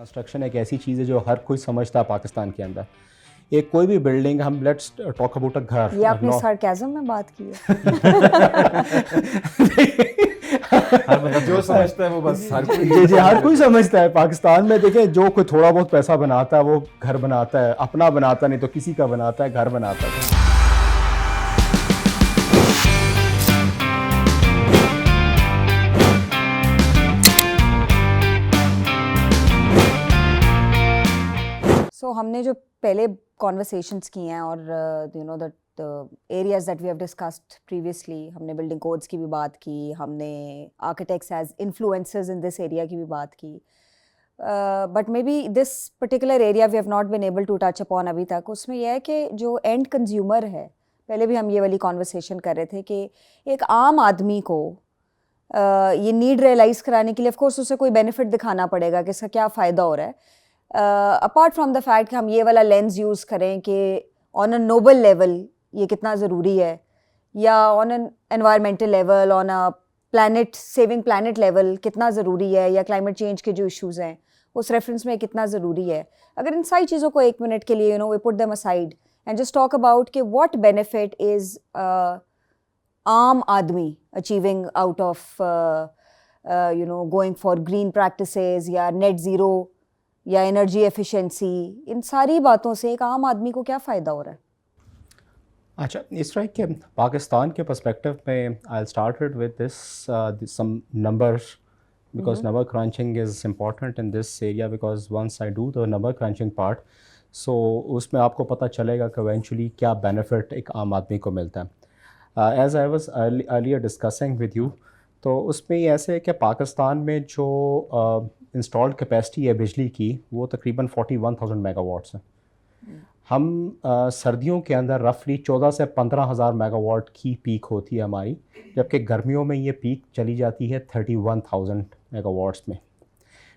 Construction एक ऐसी चीज़ है जो हर कोई समझता है पाकिस्तान के अंदर। एक कोई भी बिल्डिंग, हम लेट्स टॉक अबाउट अ घर, ये आपने सार्केज़म में बात की है। हर बंदा जो समझता है वो बस हर कोई जी हर कोई समझता है। पाकिस्तान में देखें, जो कोई थोड़ा बहुत पैसा बनाता है वो घर बनाता है, अपना बनाता नहीं तो किसी का बनाता है, घर बनाता है। हमने जो पहले कॉन्वर्सेशंस की हैं और you know that areas that we have discussed previously, हमने बिल्डिंग कोड्स की भी बात की, हमने architects as influencers in this area की भी बात की, but maybe this particular area we have not been able to touch upon अभी तक। उसमें यह है कि जो एंड कंज्यूमर है, पहले भी हम ये वाली कॉन्वर्सेशन कर रहे थे कि एक आम आदमी को ये नीड रियलाइज़ कराने के लिए ऑफकोर्स उसे कोई बेनिफिट दिखाना पड़ेगा कि इसका क्या फ़ायदा हो रहा है। अपार्ट फ्रॉम द फैक्ट कि हम ये वाला लेंस यूज़ करें कि ऑन अ नोबल लेवल ये कितना ज़रूरी है, या on an environmental level, on a planet saving planet level कितना ज़रूरी है, या क्लाइमेट चेंज के जो इश्यूज़ हैं उस रेफरेंस में कितना ज़रूरी है। अगर इन सारी चीज़ों को एक मिनट के लिए we put them aside and just talk about कि व्हाट बेनिफिट इज़ आम आदमी achieving out of going for green practices या नेट ज़ीरो या एनर्जी एफिशिएंसी, इन सारी बातों से एक आम आदमी को क्या फ़ायदा हो रहा है? अच्छा, इस तरह के पाकिस्तान के पर्सपेक्टिव में I started with this some numbers because number crunching is important in this area, because once I do the number crunching part, so उसमें आपको पता चलेगा कि eventually क्या benefit एक आम आदमी को मिलता है। As I was earlier discussing with you, तो उसमें ये ऐसे है कि पाकिस्तान में जो इंस्टॉल्ड कैपेसिटी है बिजली की वो तकरीबन 41,000 मेगावाट्स है। हम सर्दियों के अंदर रफली 14 से 15,000 मेगावाट की पीक होती है हमारी, जबकि गर्मियों में ये पीक चली जाती है 31,000 मेगावाट्स में।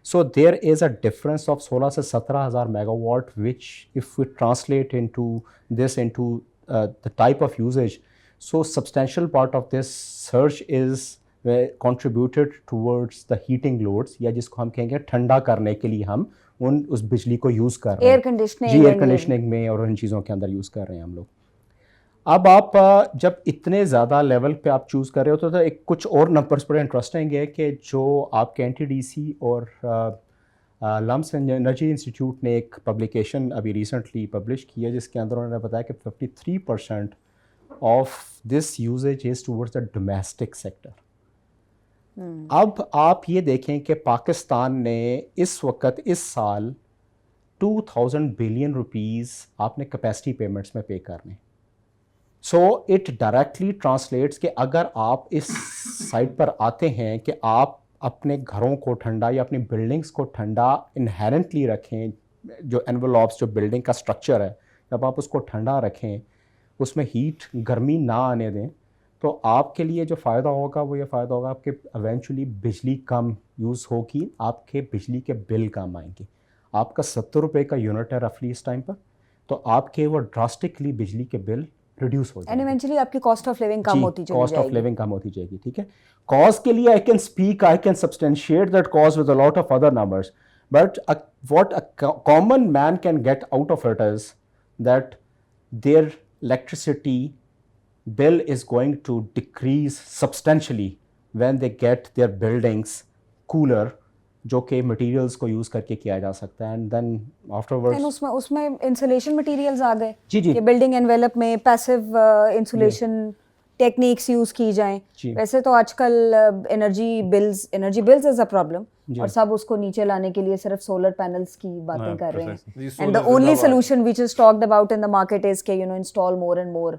So there is a difference of 16 से 17,000 megawatt, which if we translate into this into the type of usages, so substantial part of this search is contributed towards the heating loads, या जिसको हम कहेंगे ठंडा करने के लिए हम उस बिजली को यूज़ कर रहे हैं, एयर कंडीशनिंग में और इन चीज़ों के अंदर यूज़ कर रहे हैं हम लोग। अब आप जब इतने ज़्यादा लेवल पे आप चूज़ कर रहे हो तो एक कुछ और नंबर्स बड़े इंटरेस्टिंग है कि जो आपके NTDC और लम्स एनर्जी इंस्टीट्यूट ने एक पब्लिकेशन अभी रिसेंटली पब्लिश की है, जिसके अंदर उन्होंने बताया कि 53% of this usages is towards the domestic sector. अब आप ये देखें कि पाकिस्तान ने इस वक्त इस साल 2000 बिलियन रुपीस आपने कैपेसिटी पेमेंट्स में पे करने। सो इट डायरेक्टली ट्रांसलेट्स कि अगर आप इस साइड पर आते हैं कि आप अपने घरों को ठंडा या अपनी बिल्डिंग्स को ठंडा इनहेरेंटली रखें, जो एनवेलॉप्स जो बिल्डिंग का स्ट्रक्चर है, जब आप उसको ठंडा रखें, उसमें हीट गर्मी ना आने दें, तो आपके लिए जो फ़ायदा होगा वो ये फ़ायदा होगा आपके इवेंचुअली बिजली कम यूज़ होगी, आपके बिजली के बिल कम आएंगे। आपका 70 रुपये का यूनिट है रफली इस टाइम पर, तो आपके वो ड्रास्टिकली बिजली के बिल रिड्यूस हो जाएंगे। इवेंचुअली आपकी कॉस्ट ऑफ लिविंग कम होती जाएगी। कॉस्ट ऑफ लिविंग कम होती जाएगी, ठीक है। कॉज के लिए I can substantiate that cause with a lot of other numbers, but what a common man can get out of it is that their electricity bill is going to decrease substantially when they get their buildings cooler, जो कि materials को use करके किया जा सकता है, and then afterwards उसमें insulation materials आ गए जी कि building envelope में passive insulation टेक्निक्स यूज़ की जाएं। वैसे तो आजकल energy bills is a problem, और सब उसको नीचे लाने के लिए सिर्फ सोलर पैनल्स की बातें कर रहे हैं, and the only solution which is talked about in the market is के इंस्टॉल मोर एंड मोर।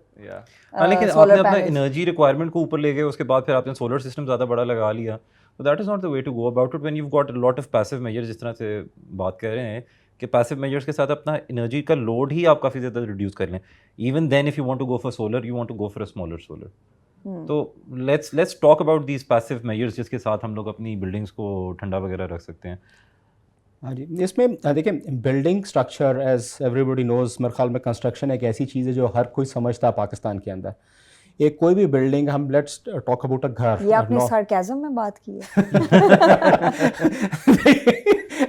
लेकिन आपने अपना एनर्जी रिक्वायरमेंट को ऊपर ले गए, उसके बाद फिर आपने सोलर सिस्टम ज़्यादा बड़ा लगा लिया, तो that is not the way to go about it when you got a lot of passive measures. जिस तरह से बात कर रहे हैं कि पैसिव मेजर्स के साथ अपना एनर्जी का लोड ही आप काफ़ी ज़्यादा रिड्यूस कर लें, even then if you want to go for solar, you want to go for a smaller solar. तो let's talk about these passive measures जिसके साथ हम लोग अपनी बिल्डिंग्स को ठंडा वगैरह रख सकते हैं। हाँ जी, इसमें देखिए building structure as everybody knows, मेरे ख्याल में कंस्ट्रक्शन एक ऐसी चीज़ है जो हर कोई समझता है पाकिस्तान के अंदर। एक कोई भी बिल्डिंग, हम लेट्स टॉक अबाउट अ घर, ये आपने सार्केज़म में बात की है।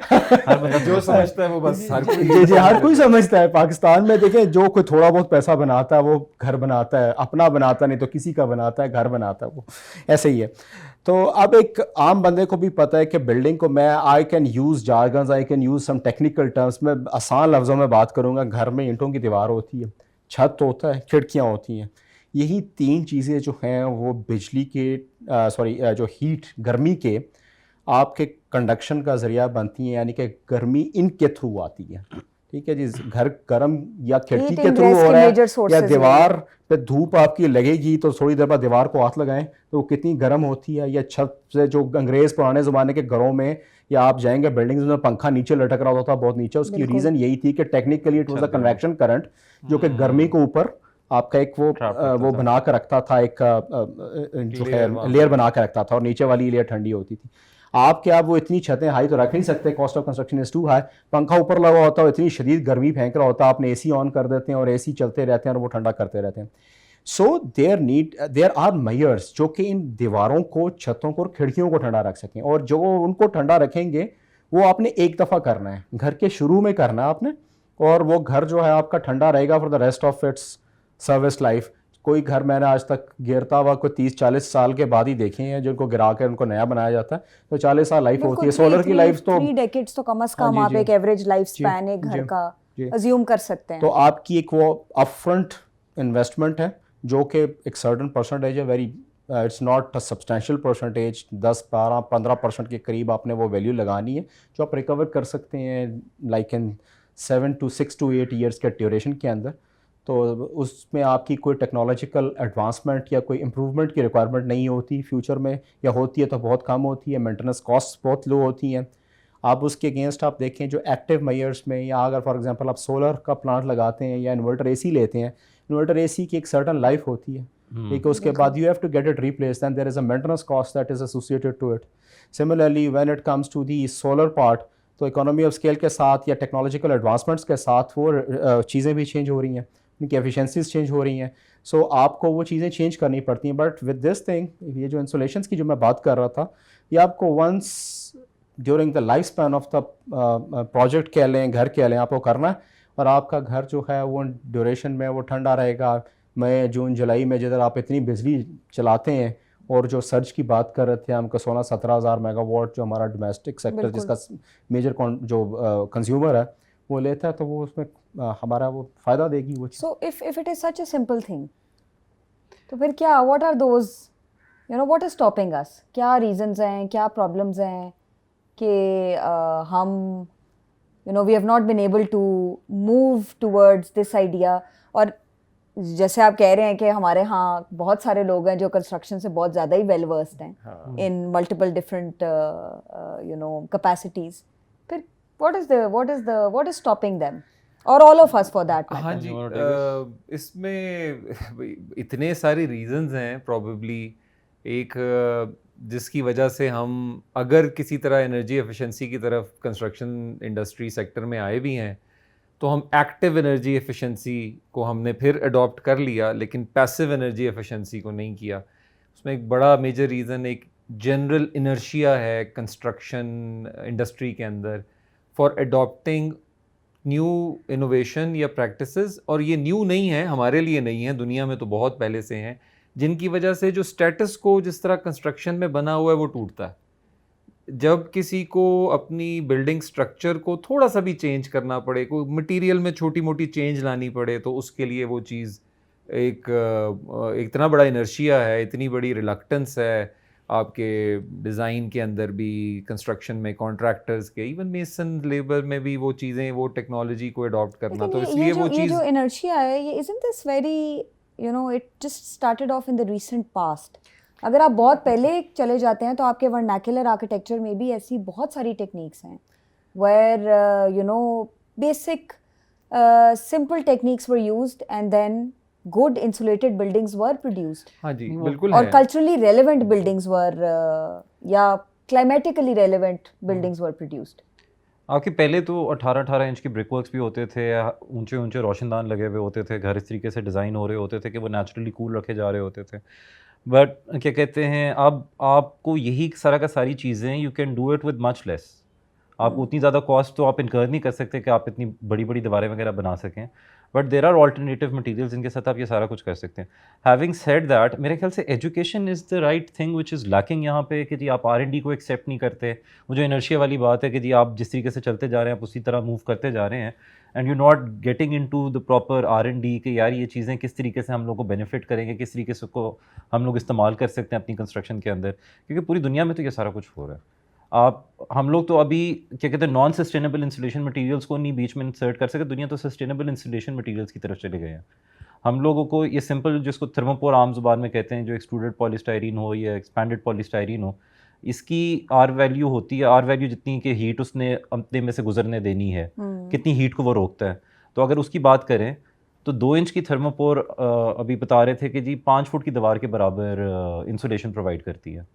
हर बंदा जो समझता है वो बस हर कोई जी जी, हर कोई समझता है। पाकिस्तान में देखें, जो कोई थोड़ा बहुत पैसा बनाता है वो घर बनाता है, अपना बनाता नहीं तो किसी का बनाता है, घर बनाता है, वो ऐसे ही है। तो अब एक आम बंदे को भी पता है कि बिल्डिंग को मैं I can use jargons, I can use some technical terms में, आसान लफ्ज़ों में बात करूँगा। घर में ईंटों की दीवार होती है, छत होता है, खिड़कियाँ होती हैं। यही तीन चीज़ें जो हैं वो बिजली के जो हीट, गर्मी के आपके कंडक्शन का ज़रिया बनती हैं, यानी कि गर्मी इनके थ्रू आती है। ठीक है जी, घर गर्म या खिड़की Heat के थ्रू ingress हो के रहा major है या sources दीवार पे धूप आपकी लगेगी तो थोड़ी देर बाद दीवार को हाथ लगाएं तो वो कितनी गर्म होती है। या छत से, जो अंग्रेज़ पुराने ज़माने के घरों में या आप जाएंगे बिल्डिंग्स में पंखा नीचे लटक रहा होता था बहुत नीचे, उसकी बिल्कुल। रीज़न यही थी कि टेक्निकली इट वाज अ छत गर्म। कन्वेक्शन करंट जो कि गर्मी को ऊपर आपका एक वो Trap करता वो था। बना कर रखता था, एक जो Layer है वहाँ लेयर पे। बना कर रखता था और नीचे वाली लेयर ठंडी होती थी। आप क्या वो इतनी छतें हाई तो रख नहीं सकते, cost of construction is too high. पंखा ऊपर लगा होता है, इतनी शदीद गर्मी फेंक रहा होता है, आपने एसी ऑन कर देते हैं और एसी चलते रहते हैं और वो ठंडा करते रहते हैं। सो देयर आर मेजर्स जो कि इन दीवारों को, छतों को और खिड़कियों को ठंडा रख सकें, और जो उनको ठंडा रखेंगे वो आपने एक दफ़ा करना है, घर के शुरू में करना है आपने, और वो घर जो है आपका ठंडा रहेगा for the rest of its service life. कोई घर मैंने आज तक गिरता हुआ कोई 30-40 साल के बाद ही देखे हैं जिनको गिरा कर उनको नया बनाया जाता है, तो 40 साल लाइफ होती है। सोलर की लाइफ तो 3 डेकेड्स तो कम से हाँ कम जी, आप जी। एक एवरेज लाइफ स्पैन एक घर जी, का जी। अज्यूम कर सकते हैं। तो आपकी एक वो अपफ्रंट इन्वेस्टमेंट है जो कि एक सर्टन परसेंटेज है, very it's not a substantial percentage, 10-12-15% के करीब आपने वो वैल्यू लगानी है जो आप रिकवर कर सकते हैं लाइक इन 6 to 8 ईयर्स के ड्यूरेशन के अंदर। तो उसमें आपकी कोई टेक्नोलॉजिकल एडवांसमेंट या कोई इम्प्रूवमेंट की रिक्वायरमेंट नहीं होती फ्यूचर में, या होती है तो बहुत कम होती है, मेंटेनेंस कॉस्ट बहुत लो होती हैं। आप उसके अगेंस्ट आप देखें जो एक्टिव मेजर्स में, या अगर फॉर एग्जांपल आप सोलर का प्लांट लगाते हैं या इन्वर्टर एसी लेते हैं, इन्वर्टर एसी की एक सर्टन लाइफ होती है, ठीक है, उसके बाद you have to get it replaced and there is a maintenance cost that is associated to it. Similarly when it comes to the solar part, तो इकोनॉमी ऑफ स्केल के साथ या टेक्नोलॉजिकल एडवांसमेंट्स के साथ वो चीज़ें भी चेंज हो रही हैं, उनकी एफिशिएंसीज चेंज हो रही हैं। सो आपको वो चीज़ें चेंज करनी पड़ती हैं। बट विद दिस थिंग, ये जो इंसुलेशंस की जो मैं बात कर रहा था, ये आपको once during the life span of the project कह लें, घर कह लें, आपको करना है, और आपका घर जो है वो ड्यूरेशन में वो ठंडा रहेगा। मई, जून, जुलाई में जिधर आप इतनी बिजली चलाते हैं, और जो सर्ज की बात कर रहे थे हमको 16-17 हज़ार मेगावाट जो हमारा डोमेस्टिक सेक्टर बिल्कुल। जिसका मेजर जो कंज्यूमर है वो लेता है, तो वो उसमें हमारा वो फ़ायदा देगी वो चीज़। So if it is such a simple thing, तो फिर क्या, what are those, you know, what is stopping us? क्या reasons हैं, क्या problems हैं कि हम, you know, we have not been able to move towards this idea? और जैसे आप कह रहे हैं कि हमारे यहाँ बहुत सारे लोग हैं जो कंस्ट्रक्शन से बहुत ज़्यादा ही वेल वर्स्ड हैं in multiple different you know capacities, फिर what is stopping them or all of us for that matter? हाँ जी, You wanna take इसमें इतने सारे रीजंस हैं प्रॉबेबली। एक जिसकी वजह से हम अगर किसी तरह एनर्जी एफिशिएंसी की तरफ कंस्ट्रक्शन इंडस्ट्री सेक्टर में आए भी हैं, तो हम एक्टिव एनर्जी एफिशिएंसी को हमने फिर अडॉप्ट कर लिया, लेकिन पैसिव एनर्जी एफिशिएंसी को नहीं किया। उसमें एक बड़ा मेजर रीज़न एक जनरल इनर्शिया है कंस्ट्रक्शन इंडस्ट्री के अंदर फॉर अडॉप्टिंग न्यू इनोवेशन या प्रैक्टिसेस। और ये न्यू नहीं है, हमारे लिए नहीं है, दुनिया में तो बहुत पहले से हैं, जिनकी वजह से जो स्टेटस को जिस तरह कंस्ट्रक्शन में बना हुआ है वो टूटता है। जब किसी को अपनी बिल्डिंग स्ट्रक्चर को थोड़ा सा भी चेंज करना पड़े, कोई मटेरियल में छोटी मोटी चेंज लानी पड़े, तो उसके लिए वो चीज़ एक इतना बड़ा इनर्शिया है, इतनी बड़ी रिलक्टेंस है आपके डिज़ाइन के अंदर भी, कंस्ट्रक्शन में, कॉन्ट्रैक्टर्स के, इवन मेसन लेबर में भी वो चीज़ें, वो टेक्नोलॉजी को अडॉप्ट करना, तो इसलिए वो ये चीज़ जो inertia है, ये isn't this very, you know, it just started off in the recent past. अगर आप बहुत पहले चले जाते हैं तो आपके वर्नाक्युलर आर्किटेक्चर में भी ऐसी बहुत सारी टेक्निक्स हैं where you know basic simple techniques were used and then good insulated buildings were produced. हाँ जी बिल्कुल और है। culturally relevant buildings were या climatically relevant buildings were produced. आपके पहले तो 18-18 इंच के ब्रिक वर्क्स भी होते थे, ऊंचे ऊंचे रोशनदान लगे हुए होते थे, घर इस तरीके से डिज़ाइन हो रहे होते थे कि वो नेचुरली कूल रखे जा रहे होते थे। बट क्या कहते हैं, अब आपको यही सारा का सारी चीज़ें you can do it with much less. आपको उतनी ज़्यादा कॉस्ट तो आप इनकर नहीं कर सकते कि आप इतनी बड़ी बड़ी दीवारें वगैरह बना सकें, but there are alternative materials जिनके साथ आप ये सारा कुछ कर सकते हैं. हैविंग सेड दैट, मेरे ख्याल से education is the right thing which is lacking यहाँ पे, कि जी आप R&D को एक्सेप्ट नहीं करते. वो जो इनर्शिया वाली बात है कि जी आप जिस तरीके से चलते जा रहे हैं आप उसी तरह मूव करते जा रहे हैं, and you not getting into the proper R&D कि यार ये चीज़ें किस तरीके से हम लोग को बेनिफिट करेंगे, किस तरीके से को हम लोग इस्तेमाल कर सकते हैं अपनी कंस्ट्रक्शन के अंदर, क्योंकि पूरी दुनिया में तो ये सारा कुछ हो रहा है. हम लोग तो अभी क्या कहते हैं नॉन सस्टेनेबल इंसुलेशन मटेरियल्स को नहीं बीच में इंसर्ट कर सके, दुनिया तो सस्टेनेबल इंसुलेशन मटेरियल्स की तरफ चले गए हैं. हम लोगों को ये सिंपल जिसको थर्मोपोर आम जुबान में कहते हैं, जो एक्सट्रूडेड पॉलीस्टाइरीन हो या एक्सपैंडेड पॉलीस्टाइरीन हो, इसकी आर वैल्यू होती है, आर वैल्यू जितनी कि हीट उसने अपने में से गुजरने देनी है, कितनी हीट को वो रोकता है. तो अगर उसकी बात करें तो 2 इंच की थर्मोपोर अभी बता रहे थे कि जी 5 फुट की दीवार के बराबर इंसुलेशन प्रोवाइड करती है.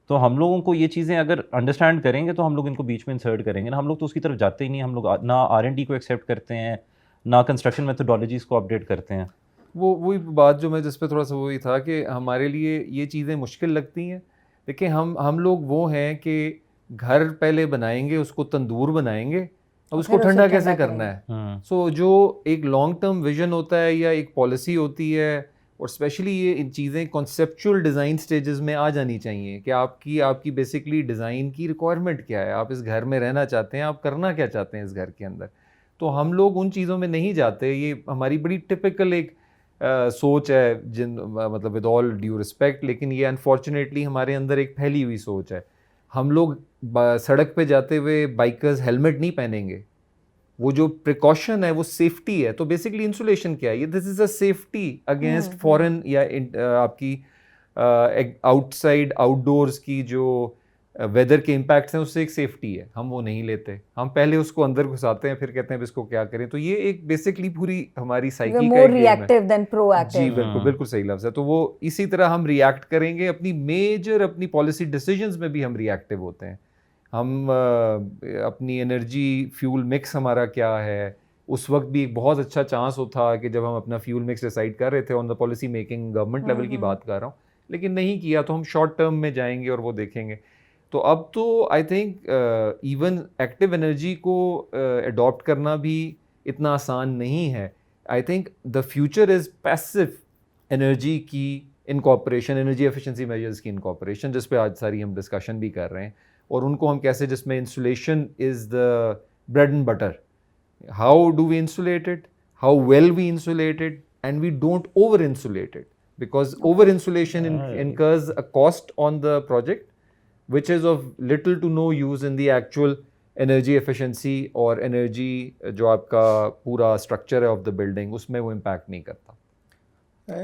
तो हम लोगों को ये चीज़ें अगर अंडरस्टैंड करेंगे तो हम लोग इनको बीच में इंसर्ट करेंगे ना. हम लोग तो उसकी तरफ जाते ही नहीं. हम लोग ना R&D को एक्सेप्ट करते हैं, ना कंस्ट्रक्शन मेथोडोलॉजीज़ को अपडेट करते हैं. वही बात जो मैं जिस पे थोड़ा सा वही था कि हमारे लिए ये चीज़ें मुश्किल लगती हैं. देखिए हम लोग वो हैं कि घर पहले बनाएंगे, उसको तंदूर बनाएंगे, अब उसको फिर उसे ठंडा कैसे ठंडा करना करेंगे. है. सो जो एक लॉन्ग टर्म विजन होता है या एक पॉलिसी होती है, और स्पेशली ये इन चीज़ें कॉन्सेप्चुअल डिज़ाइन स्टेजेस में आ जानी चाहिए कि आपकी बेसिकली डिज़ाइन की रिक्वायरमेंट क्या है, आप इस घर में रहना चाहते हैं, आप करना क्या चाहते हैं इस घर के अंदर. तो हम लोग उन चीज़ों में नहीं जाते. ये हमारी बड़ी टिपिकल एक सोच है, मतलब विद ऑल ड्यू रिस्पेक्ट, लेकिन ये अनफॉर्चुनेटली हमारे अंदर एक फैली हुई सोच है. हम लोग सड़क पे जाते हुए बाइकर्स हेलमेट नहीं पहनेंगे. वो जो प्रिकॉशन है वो सेफ्टी है. तो बेसिकली इंसुलेशन क्या है, ये this is a safety against foreign या आपकी आउटसाइड आउटडोर्स की जो वेदर के इम्पैक्ट्स हैं, उससे एक सेफ्टी है. हम वो नहीं लेते. हम पहले उसको अंदर घुसाते हैं, फिर कहते हैं इसको क्या करें. तो ये एक बेसिकली पूरी हमारी साइकी का मोर एक गेम है. Reactive than proactive. जी बिल्कुल सही लफ्ज़ है. तो वो इसी तरह हम रिएक्ट करेंगे. अपनी पॉलिसी डिसीजंस में भी हम रिएक्टिव होते हैं. हम अपनी एनर्जी फ्यूल मिक्स हमारा क्या है, उस वक्त भी एक बहुत अच्छा चांस होता कि जब हम अपना फ्यूल मिक्स डिसाइड कर रहे थे on the policy making government level की बात कर रहा हूँ, लेकिन नहीं किया. तो हम शॉर्ट टर्म में जाएंगे और वो देखेंगे. तो अब तो I think even active energy को अडॉप्ट करना भी इतना आसान नहीं है. I think the future is passive energy की इनकॉर्पोरेशन, एनर्जी एफिशिएंसी मेजर्स की इनकॉर्पोरेशन, जिस पे आज सारी हम डिस्कशन भी कर रहे हैं. और उनको हम कैसे, जिसमें insulation is the bread and butter. How do we insulate it, how well we insulate it, and we don't over insulate it, because over insulation incurs a cost on the project which is of little to no use in the actual energy efficiency और energy जो आपका पूरा structure है of the building, उसमें वो impact नहीं करता.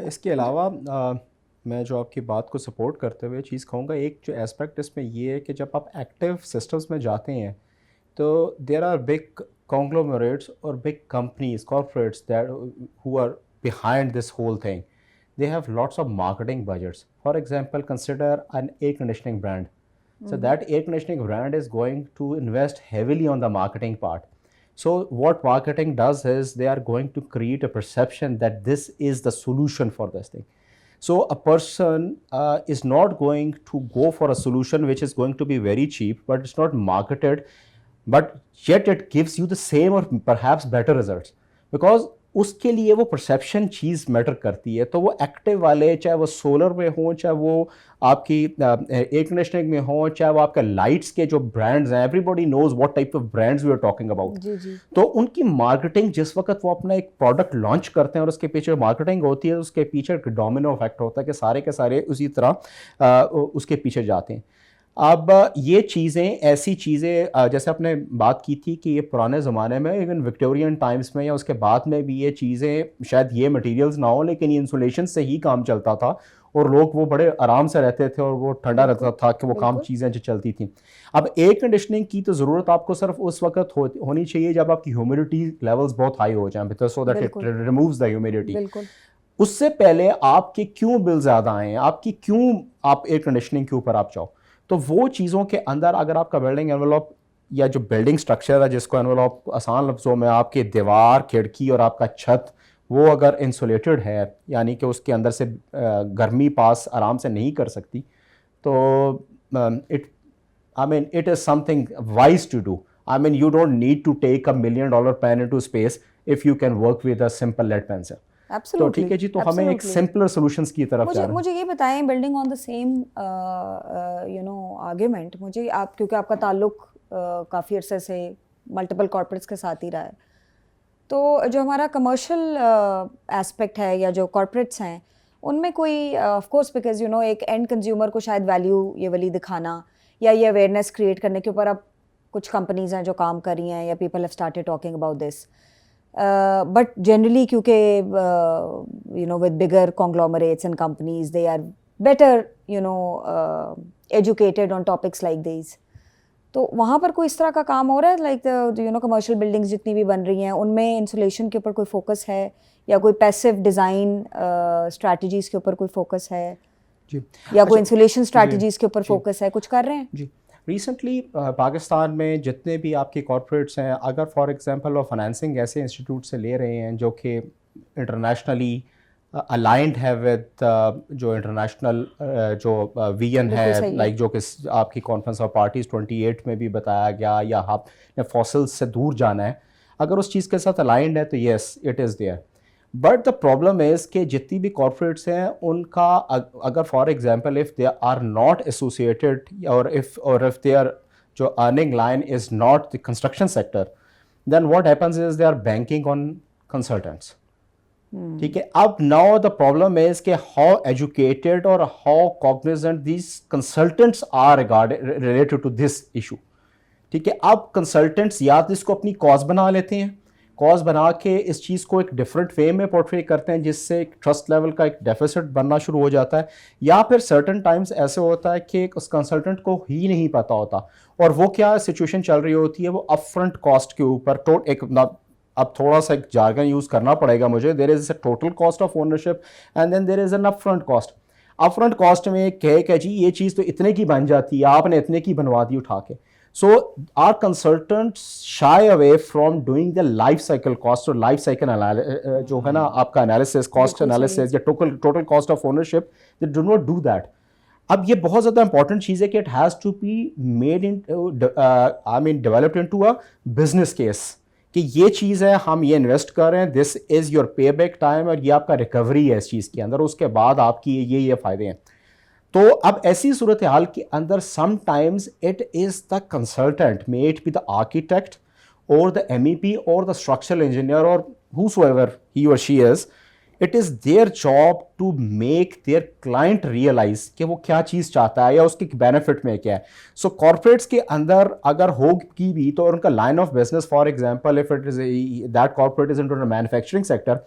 इसके अलावा मैं जो आपकी बात को सपोर्ट करते हुए चीज़ कहूँगा, एक जो एस्पेक्ट इसमें ये है कि जब आप एक्टिव सिस्टम्स में जाते हैं तो there are big conglomerates or big companies, corporates that who are behind this whole thing. They have lots of marketing budgets. For example, consider an air conditioning brand. So that air conditioning brand is going to invest heavily on the marketing part. So what marketing does is they are going to create a perception that this is the solution for this thing. So a person is not going to go for a solution which is going to be very cheap, but it's not marketed, but yet it gives you the same or perhaps better results, because उसके लिए वो perception चीज़ matter करती है. तो वो active वाले, चाहे वो सोलर में हो, चाहे वो आपकी एयर कंडीशनिंग में हो, चाहे वो आपका लाइट्स के जो ब्रांड्स हैं, everybody knows what type of brands we are talking about. तो उनकी मार्केटिंग जिस वक्त वो अपना एक प्रोडक्ट लॉन्च करते हैं और उसके पीछे मार्केटिंग होती है, उसके पीछे एक डोमिनो इफेक्ट होता है कि सारे के सारे उसी तरह उसके पीछे जाते हैं. अब ये चीज़ें, ऐसी चीज़ें जैसे आपने बात की थी कि ये पुराने ज़माने में, इवन विक्टोरियन टाइम्स में या उसके बाद में भी ये चीज़ें, शायद ये मटेरियल्स ना हो, लेकिन ये इंसुलेशन से ही काम चलता था और लोग वो बड़े आराम से रहते थे और वो ठंडा रहता था कि वो काम चीज़ें जो चलती थी. अब एयर कंडीशनिंग की तो ज़रूरत आपको सिर्फ उस वक्त होनी चाहिए जब आपकी ह्यूमिडिटी लेवल्स बहुत हाई हो जाएं, because so that it removes the humidity. उससे पहले आपके क्यों बिल ज़्यादा आए, आपकी क्यों आप एयर कंडीशनिंग के ऊपर आप जाओ. तो वो चीज़ों के अंदर अगर आपका बिल्डिंग एनवेलप या जो बिल्डिंग स्ट्रक्चर है, जिसको एनवेलप आसान लफ्ज़ों में आपके दीवार, खिड़की और आपका छत, वो अगर इंसुलेटेड है, यानी कि उसके अंदर से गर्मी पास आराम से नहीं कर सकती, तो it is something wise to do. I mean, you don't need to take $1 million pen into space if you can work with a simple lead pencil. तो Absolutely. ठीक है जी, तो हमें एक Absolutely. सिंपलर सॉल्यूशंस की तरफ जा मुझे रहे हैं. मुझे ये बताएं, building on the same argument, मुझे आप, क्योंकि आपका ताल्लुक काफ़ी अरसे से मल्टीपल कॉर्पोरेट्स के साथ ही रहा है, तो जो हमारा कमर्शियल एस्पेक्ट है या जो कॉर्पोरेट्स हैं उनमें कोई ऑफ कोर्स बिकॉज एक एंड कंज्यूमर को शायद वैल्यू ये वाली दिखाना या ये अवेयरनेस क्रिएट करने के ऊपर अब कुछ कंपनीज हैं जो काम कर रही हैं या people have started talking about this, but generally क्योंकि with bigger conglomerates and companies they are better educated on topics like this, तो वहाँ पर कोई इस तरह का काम हो रहा है, लाइक कमर्शियल बिल्डिंग्स जितनी भी बन रही हैं उनमें इंसुलेशन के ऊपर कोई फोकस है या कोई पैसिव डिज़ाइन स्ट्रैटेजीज़ के ऊपर कोई फोकस है जी. या कोई इंसुलेशन स्ट्रैटेजीज़ के ऊपर फोकस है, कुछ कर रहे हैं? जी, रिसेंटली पाकिस्तान में जितने भी आपके कॉर्पोरेट्स हैं, अगर फॉर एग्जांपल वो फाइनेंसिंग ऐसे इंस्टीट्यूट से ले रहे हैं जो कि इंटरनेशनली अलाइंड है विद जो इंटरनेशनल जो विजन बिल्कुल सही है, है। लाइक जो कि आपकी कॉन्फ्रेंस ऑफ पार्टीज़ 28 में भी बताया गया, या आपने फॉसिल्स से दूर जाना है, अगर उस चीज़ के साथ अलाइंड है तो yes it is there. But the problem is कि जितनी भी कॉर्पोरेट्स हैं उनका अगर for example if they are not associated और इफ़ देयर जो earning line is not the construction sector, then what happens is they are banking on consultants. ठीक है, अब नाउ द प्रॉब्लम इज कि हाउ एजुकेटेड और how cognizant these consultants are related to this issue. ठीक है, अब consultants या तो इसको अपनी कॉज बना लेते हैं, कॉज बना के इस चीज़ को एक डिफरेंट वे में पोर्ट्रे करते हैं जिससे एक ट्रस्ट लेवल का एक डेफिसिट बनना शुरू हो जाता है, या फिर सर्टन टाइम्स ऐसे होता है कि उस कंसल्टेंट को ही नहीं पता होता और वो क्या सिचुएशन चल रही होती है, वो अपफ्रंट कॉस्ट के ऊपर अब थोड़ा सा एक जार्गन यूज़ करना पड़ेगा मुझे, there is a total cost of ownership and then there is an upfront cost. Upfront cost में कहे कि जी ये चीज़ तो इतने की बन जाती है, आपने इतने की बनवा दी उठा के. So our consultants shy away from doing the life cycle cost or life cycle जो है ना आपका analysis, cost analysis या total cost of ownership, they do not do that. अब ये बहुत ज़्यादा important चीज़ है कि it has to be made developed into a business case कि ये चीज़ है, हम ये इन्वेस्ट कर रहे हैं, दिस इज़ योर पे बैक टाइम और ये आपका रिकवरी है इस चीज़ के अंदर, उसके बाद आपकी ये फ़ायदे हैं. तो अब ऐसी सूरत हाल के अंदर sometimes it is the consultant, may it be the architect और द MEP और द स्ट्रक्चरल इंजीनियर और whosoever he or she is, it is their job to make their client realize कि वो क्या चीज़ चाहता है या उसकी बेनिफिट में क्या है. सो कॉर्पोरेट्स के अंदर अगर होगी भी तो उनका line of business, for example if it is that corporate is into the manufacturing sector,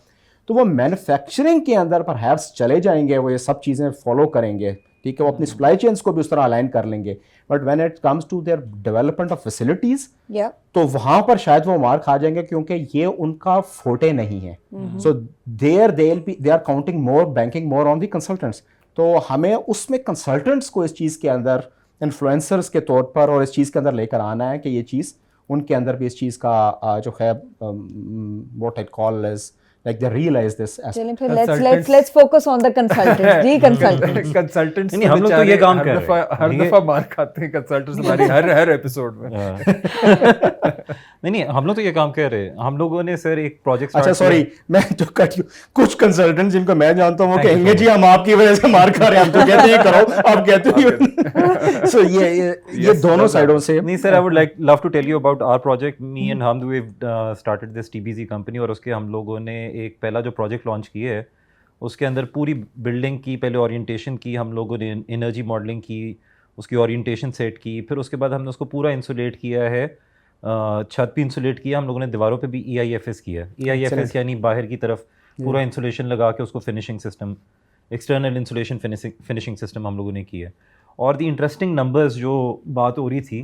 तो वो मैन्युफैक्चरिंग के अंदर परहैप्स चले जाएंगे, वो ये सब चीज़ें फॉलो करेंगे. ठीक है, वो अपनी सप्लाई चेन्स को भी उस तरह अलाइन कर लेंगे, but when it comes to their development of facilities तो वहाँ पर शायद वो मार खा जाएंगे क्योंकि ये उनका फोटे नहीं है. So they are counting more, banking more on the consultants. तो हमें उसमें कंसल्टेंट्स को इस चीज़ के अंदर इन्फ्लुएंसर्स के तौर पर और इस चीज़ के अंदर लेकर आना है कि ये चीज़ उनके अंदर भी इस चीज़ का जो है what I call is like they realize this aspect. Let's focus on the consultants. जी consultants. कंसल्टेंट्स नहीं, हम लोग तो ये काम कर रहे हैं. हर दफा मार खाते हैं कंसल्टेंट्स हमारी हर एपिसोड में. नहीं, हम लोग तो ये काम कर रहे हैं. हम लोगों ने सर एक प्रोजेक्ट, अच्छा सॉरी मैं जो कट कुछ कंसल्टेंट्स जिनको मैं जानता हूँ वो कहेंगे जी हम आपकी वजह से मार खा रहे हैं, हम तो कहते हैं करो, आप कहते हो. सो ये दोनों साइडों से. नहीं sir, I would like love to tell you about our project. Me and Hamad we started this TBZ company और उसके हम लोगों ने एक पहला जो प्रोजेक्ट लॉन्च किया है उसके अंदर पूरी बिल्डिंग की पहले ओरिएंटेशन की हम लोगों ने, एनर्जी मॉडलिंग की, उसकी ओरिएंटेशन सेट की, फिर उसके बाद हमने उसको पूरा इंसुलेट किया है, छत भी इंसुलेट किया, हम लोगों ने दीवारों पे भी EIFS किया. EIFS यानी बाहर की तरफ पूरा इंसुलेशन लगा के उसको finishing system, external insulation finishing system हम लोगों ने किया. और द इंटरेस्टिंग नंबर्स जो बात हो रही थी,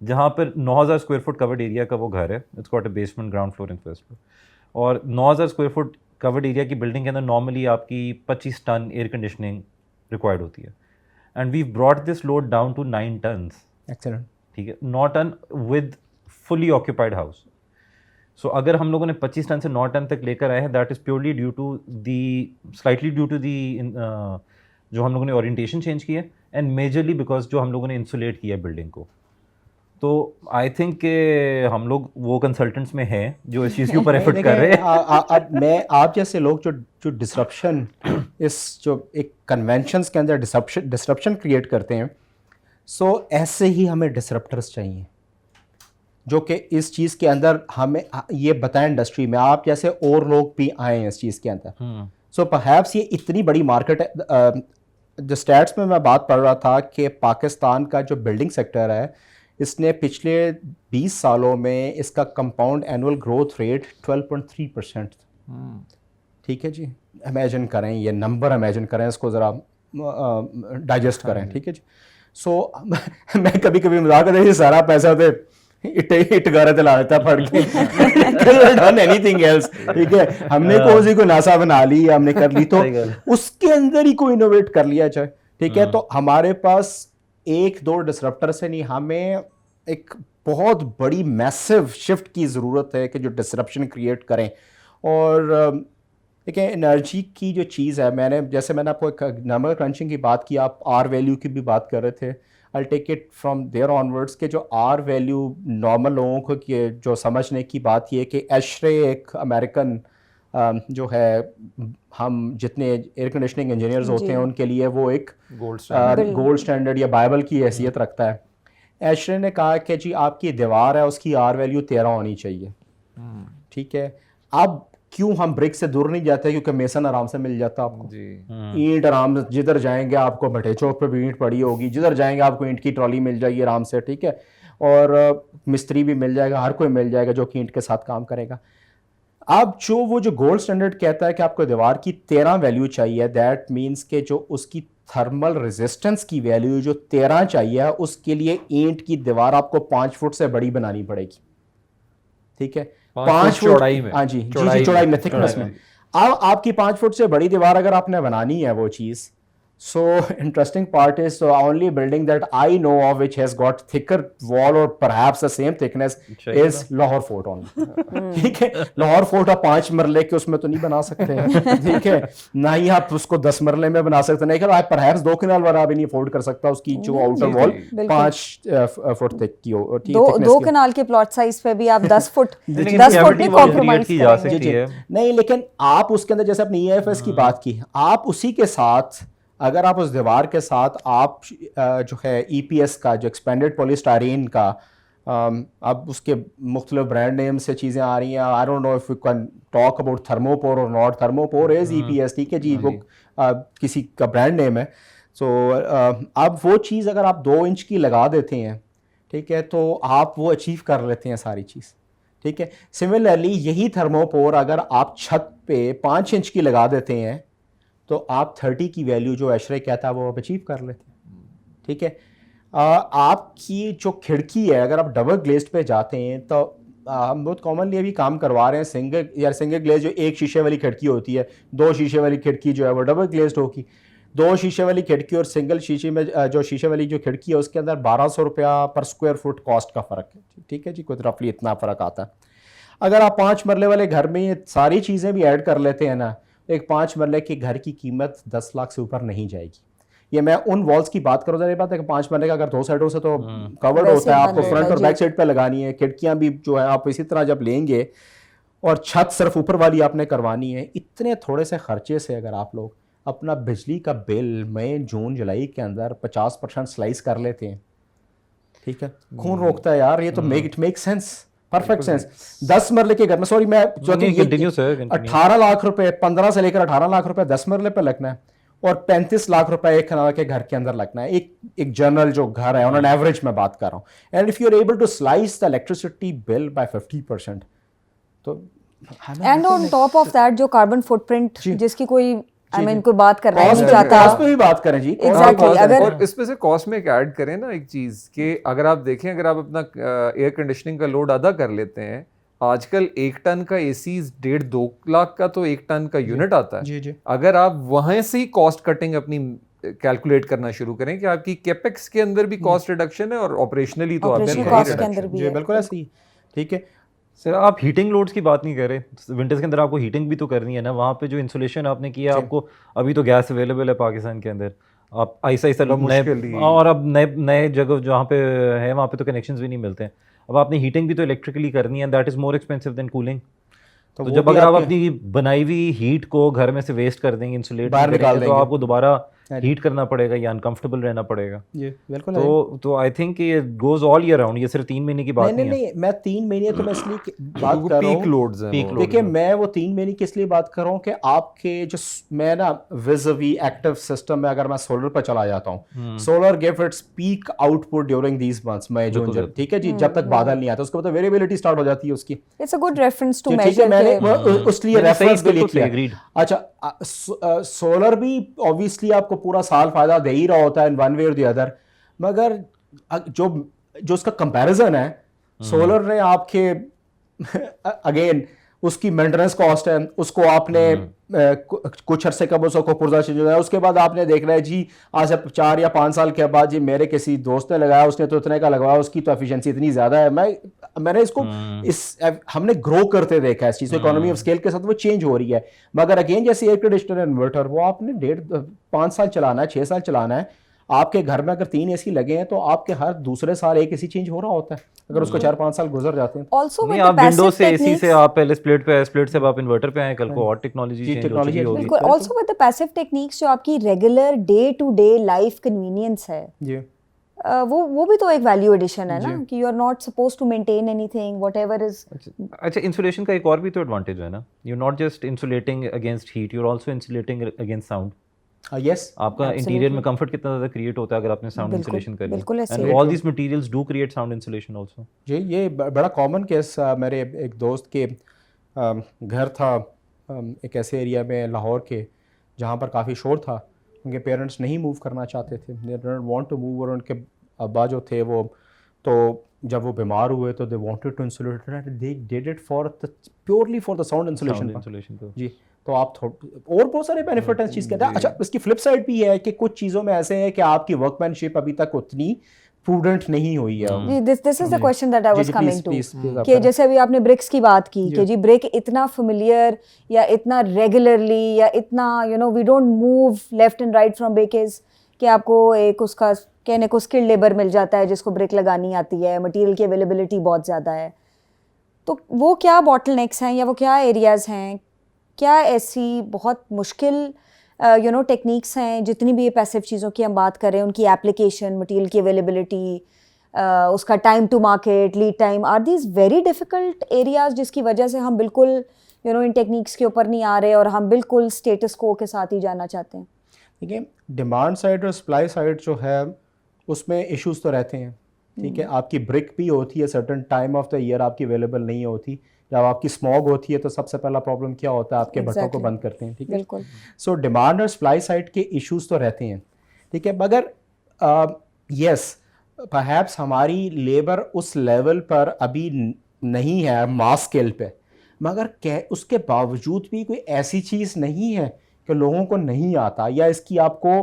जहाँ पर 9000 स्क्वायर फुट कवर्ड एरिया का वो घर है, it's got a basement, ground floor and first floor, और 9000 स्क्वायर फुट कवर्ड एरिया की बिल्डिंग के अंदर नॉर्मली आपकी 25 टन एयर कंडीशनिंग रिक्वायर्ड होती है. And we brought this load down to 9 tons. Excellent. ठीक है, 9 ton with fully occupied house. So अगर हम लोगों ने 25 टन से 9 टन तक लेकर आए हैं, that is purely due to the जो हम लोगों ने ओरिएंटेशन चेंज किया है, एंड मेजरली बिकॉज जो हम लोगों ने इंसुलेट किया बिल्डिंग को. तो आई थिंक कि हम लोग वो कंसल्टेंट्स में हैं जो इस चीज़ के ऊपर एफर्ट कर रहे हैं। अब मैं आप जैसे लोग जो जो डिसरप्शन इस जो एक कन्वेंशंस के अंदर डिसरप्शन क्रिएट करते हैं, सो ऐसे ही हमें डिसरप्टर्स चाहिए जो कि इस चीज़ के अंदर हमें ये बताएं इंडस्ट्री में, आप जैसे और लोग भी आए हैं इस चीज़ के अंदर। सो परहैप्स ये इतनी बड़ी मार्केट है। जो स्टैट्स में मैं बात पढ़ रहा था कि पाकिस्तान का जो बिल्डिंग सेक्टर है, इसने पिछले 20 सालों में इसका कंपाउंड एनुअल ग्रोथ रेट 12.3%। ठीक है जी, इमेजिन करें ये नंबर, इमेजिन करें इसको ज़रा डाइजेस्ट करें। ठीक है जी। सो मैं कभी कभी मजाक करता हूं, ये सारा पैसा तो इट गारे ला देता पढ़ के डन एनीथिंग एल्स। ठीक है, हमने कोई को नासा बना ली, हमने कर ली, तो उसके अंदर ही कोई इनोवेट कर लिया जाए। ठीक है, तो हमारे पास एक दो डिसरप्टर से नहीं, हमें एक बहुत बड़ी मैसिव शिफ्ट की ज़रूरत है कि जो डिसरप्शन क्रिएट करें। और देखिए एनर्जी की जो चीज़ है, मैंने आपको एक नंबर क्रंचिंग की बात की, आप आर वैल्यू की भी बात कर रहे थे। I take it from there onwards के जो आर वैल्यू नॉर्मल लोगों को जो समझने की बात ये कि एशरे एक अमेरिकन जो है, हम जितने एयर कंडीशनिंग इंजीनियर्स होते हैं उनके लिए वो एक गोल्ड स्टैंडर्ड या बाइबल की हैसियत रखता है। एशरे ने कहा कि जी आपकी दीवार है उसकी आर वैल्यू 13 होनी चाहिए। ठीक है, अब क्यों हम ब्रिक से दूर नहीं जाते, क्योंकि मेसन आराम से मिल जाता आपको जी। ईंट आराम, जिधर जाएंगे आपको भट्टे चौक पे भी ईंट पड़ी होगी, जिधर जाएंगे आपको ईंट की ट्रॉली मिल जाएगी आराम से। ठीक है, और मिस्त्री भी मिल जाएगा, हर कोई मिल जाएगा जो कि ईंट के साथ काम करेगा। अब जो गोल्ड स्टैंडर्ड कहता है कि आपको दीवार की 13 वैल्यू चाहिए, दैट मीन्स के जो उसकी थर्मल रेजिस्टेंस की वैल्यू जो 13 चाहिए, उसके लिए ईंट की दीवार आपको 5 फुट से बड़ी बनानी पड़ेगी। ठीक है, 5 फुट चौड़ाई में, हाँ जी जी चौड़ाई में, थिकनेस में। अब आपकी 5 फुट से बड़ी दीवार अगर आपने बनानी है वो चीज़, so interesting part is so only building that I know of which has got thicker wall or perhaps the same thickness is Lahore fort only। ठीक है, लाहौर फोर्ट आप 5 मरले के उसमें तो नहीं बना सकते हैं। ठीक है, ना ही आप उसको 10 मरले में बना सकते, नहीं आप perhaps 2 कनाल वाला भी नहीं अफोर्ड कर सकता उसकी जो आउटर वॉल 5 फुट थिक की हो। 2 कनाल के प्लॉट साइज पे भी आप 10 फुट में कॉम्प्रोमाइज की जा सकती है। नहीं, लेकिन आप उसके अंदर जैसे अपनी EFS की बात की, आप उसी के साथ अगर आप उस दीवार के साथ आप जो है EPS का जो एक्सपेंडेड पॉलीस्टाइरीन का, अब उसके मुख्तलिफ ब्रांड नेम से चीज़ें आ रही हैं। I don't know if you can talk about thermopore or not, थर्मोपोर is EPS। ठीक है जी, वो किसी का ब्रांड नेम है। सो अब वो चीज़ अगर आप 2 इंच की लगा देते हैं, ठीक है, तो आप वो अचीव कर लेते हैं सारी चीज़। ठीक है, सिमिलरली यही थर्मोपोर अगर आप छत पे 5 इंच की लगा देते हैं तो आप 30 की वैल्यू जो एशरे कहता है वो आप अचीव कर लेते हैं। ठीक है, आपकी जो खिड़की है अगर आप डबल ग्लेज्ड पे जाते हैं तो हम बहुत कॉमनली अभी काम करवा रहे हैं सिंगल ग्लेज, जो एक शीशे वाली खिड़की होती है, 2 शीशे वाली खिड़की जो है वो डबल ग्लेज्ड होगी। 2 शीशे वाली खिड़की और सिंगल शीशे में जो शीशे वाली जो खिड़की है उसके अंदर 1200 रुपया पर स्क्वायर फुट कॉस्ट का फ़र्क है। ठीक है जी, कोई रफली इतना फ़र्क आता है। अगर आप 5 मरले वाले घर में ये सारी चीज़ें भी ऐड कर लेते हैं ना, एक 5 मरले के घर की कीमत 10 लाख से ऊपर नहीं जाएगी। ये मैं उन वॉल्स की बात करूँ, बात है कि 5 मरले का अगर 2 साइडों से तो कवर्ड होता है, आपको फ्रंट और बैक साइड पे लगानी है, खिड़कियां भी जो है आप इसी तरह जब लेंगे, और छत सिर्फ ऊपर वाली आपने करवानी है। इतने थोड़े से खर्चे से अगर आप लोग अपना बिजली का बिल मई जून जुलाई के अंदर 50% स्लाइस कर लेते हैं, ठीक है, कौन रोकता है यार, ये तो it make sense, perfect sense. 10 मरले के घर में, सॉरी मैं 18 लाख रुपए, 15 से लेकर 18 लाख रुपए 10 मरले पे लगना है, और 35 लाख रुपए एक कनाल के घर के अंदर लगना है। एक जनरल जो घर है, ऑन एन एवरेज मैं बात कर रहा हूँ। And if you are able to slice the electricity bill by 50%, तो and on top of that जो कार्बन फुटप्रिंट जिसकी कोई कोई बात कर रहा है नहीं चाहता, कॉस्ट पे भी बात करें जी। एग्जैक्टली, अगर और इसमें से कॉस्ट में एक ऐड करें ना एक चीज कि अगर आप देखें, अगर आप अपना एयर कंडीशनिंग का लोड आधा कर लेते हैं, आजकल 1 टन का एसी 1.5-2 लाख का तो 1 टन का यूनिट आता है जी जी। अगर आप वहां से ही कॉस्ट कटिंग अपनी कैलकुलेट करना शुरू करें कि आपकी कैपेक्स के अंदर भी कॉस्ट रिडक्शन है और ऑपरेशनली तो ऑपरेशन कॉस्ट के अंदर भी जी, बिल्कुल ऐसे ही। ठीक है सर, आप हीटिंग लोड्स की बात नहीं कर रहे। विंटर्स के अंदर आपको हीटिंग भी तो करनी है ना, वहाँ पे जो इंसुलेशन आपने किया, आपको अभी तो गैस अवेलेबल है पाकिस्तान के अंदर, आप आहिस्ता आहिस्ता बड़ा मुश्किल ही। और अब नए नए जगह जहाँ पे है वहाँ पे तो कनेक्शंस भी नहीं मिलते हैं। अब आपने हीटिंग भी तो इलेक्ट्रिकली करनी है, that is more expensive than cooling. तो वो जब भी अगर आप आपके अपनी बनाई हुई हीट को घर में से वेस्ट कर देंगे, इंसुलेट बाहर नहीं निकाल करेंगे, तो देंगे। आपको दोबारा हाँ जी। हीट करना पड़ेगा या अनकंफर्टेबल रहना पड़ेगा। जी बिल्कुल है। तो आई थिंक ये गोज ऑल ईयर राउंड, ये सिर्फ 3 महीने की बात नहीं नहीं है। नहीं, मैं 3 महीने तो मैं इसलिए बात क्योंकि कर रहा पीक हूँ। लोड्स हैं Peak वो। load। देखिए मैं वो 3 महीने की इसलिए बात कर रहा हूँ कि आपके जो मैं ना विज़-वी एक्टिव सिस्टम में अगर मैं सोलर पर चला जाता हूँ, solar give its peak output during these months, मई जून बिल्कुल, जुलाई, ठीक है जी, जब तक बादल नहीं आता उसके बाद तो वेरिएबिलिटी स्टार्ट हो जाती है उसकी। It's a good reference to ठीक है, मेजर मैंने के उसके लिए नहीं, सही, रेफरेंस के लिए बिल्कुल सही, किया। agreed। अच्छा सोलर भी ऑब्वियसली आपको पूरा साल फायदा दे ही रहा होता है इन वन वे और द अदर, मगर जो जो उसका कंपैरिजन है, सोलर ने आपके अगेन उसकी मेंटेनेंस कॉस्ट है, उसको आपने कुछ अरसे कब उसको पुर्जा चेंज हो, उसके बाद आपने देखना है जी आज से 4 या 5 साल के बाद जी मेरे किसी दोस्त ने लगाया, उसने तो इतने का लगवाया, उसकी तो एफिशिएंसी इतनी ज़्यादा है। मैंने इसको हमने ग्रो करते देखा है इस चीज़ को, इकोनॉमी ऑफ स्केल के साथ वो चेंज हो रही है। मगर अगेन जैसे एयर कंडीशनर इन्वर्टर वो आपने 5 साल चलाना है, 6 साल चलाना है। आपके घर में अगर 3 एसी लगे हैं तो आपके हर दूसरे साल एक एसी चेंज हो रहा होता है, अगर उसको 4-5 साल गुजर जाते हैं। also नहीं, with the आप विंडोज passive से एसी से techniques, आप पहले स्प्लिट पे आए, स्प्लिट से अब आप इन्वर्टर पे आए, कल को और टेक्नोलॉजी जी, चेंज हो technology चुकी होगी। बिल्कुल, बिल्कुल। also with the passive techniques जो आपकी regular day to day life convenience है, जी वो भी तो एक वैल्यू एडिशन है ना, कि you are not suppose to maintain anything whatever is. अच्छा, इंसुलेशन का एक और भी तो एडवांटेज है ना, you not just insulating against heat, you are also insulating against sound. Yes आपका इंटीरियर में कंफर्ट कितना ज़्यादा क्रिएट होता है अगर आपने साउंड बिल्कुल, इंसुलेशन कर बिल्कुल लिया, ऐसे and all these materials do create sound insulation also. जी ये बड़ा कॉमन केस मेरे एक दोस्त के घर था एक ऐसे एरिया में लाहौर के जहाँ पर काफ़ी शोर था, उनके पेरेंट्स नहीं मूव करना चाहते थे, they don't want to move, और उनके अब्बा जो थे वो तो जब वो बीमार हुए तो they wanted to insulate, they did it for the purely for the sound insulation. जी तो आप और बहुत सारे बेनिफिट हैं इस चीज़ के। अच्छा इसकी फ्लिप साइड भी है कि कुछ चीज़ों में ऐसे है कि आपकी वर्कमैनशिप अभी तक उतनी प्रूडेंट नहीं हुई है। This is the question that I was coming to, आप कि जैसे अभी आपने ब्रिक्स की बात की कि जी ब्रिक इतना फेमिलियर या इतना रेगुलरली या इतना we don't move left and right from because कि आपको एक उसका कहने को स्किल्ड लेबर मिल जाता है जिसको ब्रिक लगानी आती है, मटेरियल की अवेलेबिलिटी बहुत ज़्यादा है। तो वो क्या बॉटलनेक्स हैं या वो क्या एरियाज़ हैं, क्या ऐसी बहुत मुश्किल टेक्निक्स हैं, जितनी भी ये पैसिव चीज़ों की हम बात कर रहे हैं, उनकी एप्लीकेशन, मटेरियल की अवेलेबिलिटी, उसका time to market, lead time, are these very difficult areas जिसकी वजह से हम बिल्कुल इन टेक्निक्स के ऊपर नहीं आ रहे और हम बिल्कुल स्टेटस को के साथ ही जाना चाहते हैं। देखिए डिमांड साइड और सप्लाई साइड जो है उसमें इश्यूज तो रहते हैं, ठीक है। आपकी ब्रिक भी होती है, certain time of the year आपकी अवेलेबल नहीं होती। जब आपकी स्मॉग होती है तो सबसे पहला प्रॉब्लम क्या होता है, आपके भट्टों को बंद करते हैं, ठीक है। बिल्कुल। सो डिमांड और सप्लाई साइड के इश्यूज तो रहते हैं, ठीक है। मगर यस परहैप्स हमारी लेबर उस लेवल पर अभी नहीं है मास स्केल पे, मगर उसके बावजूद भी कोई ऐसी चीज़ नहीं है कि लोगों को नहीं आता या इसकी आपको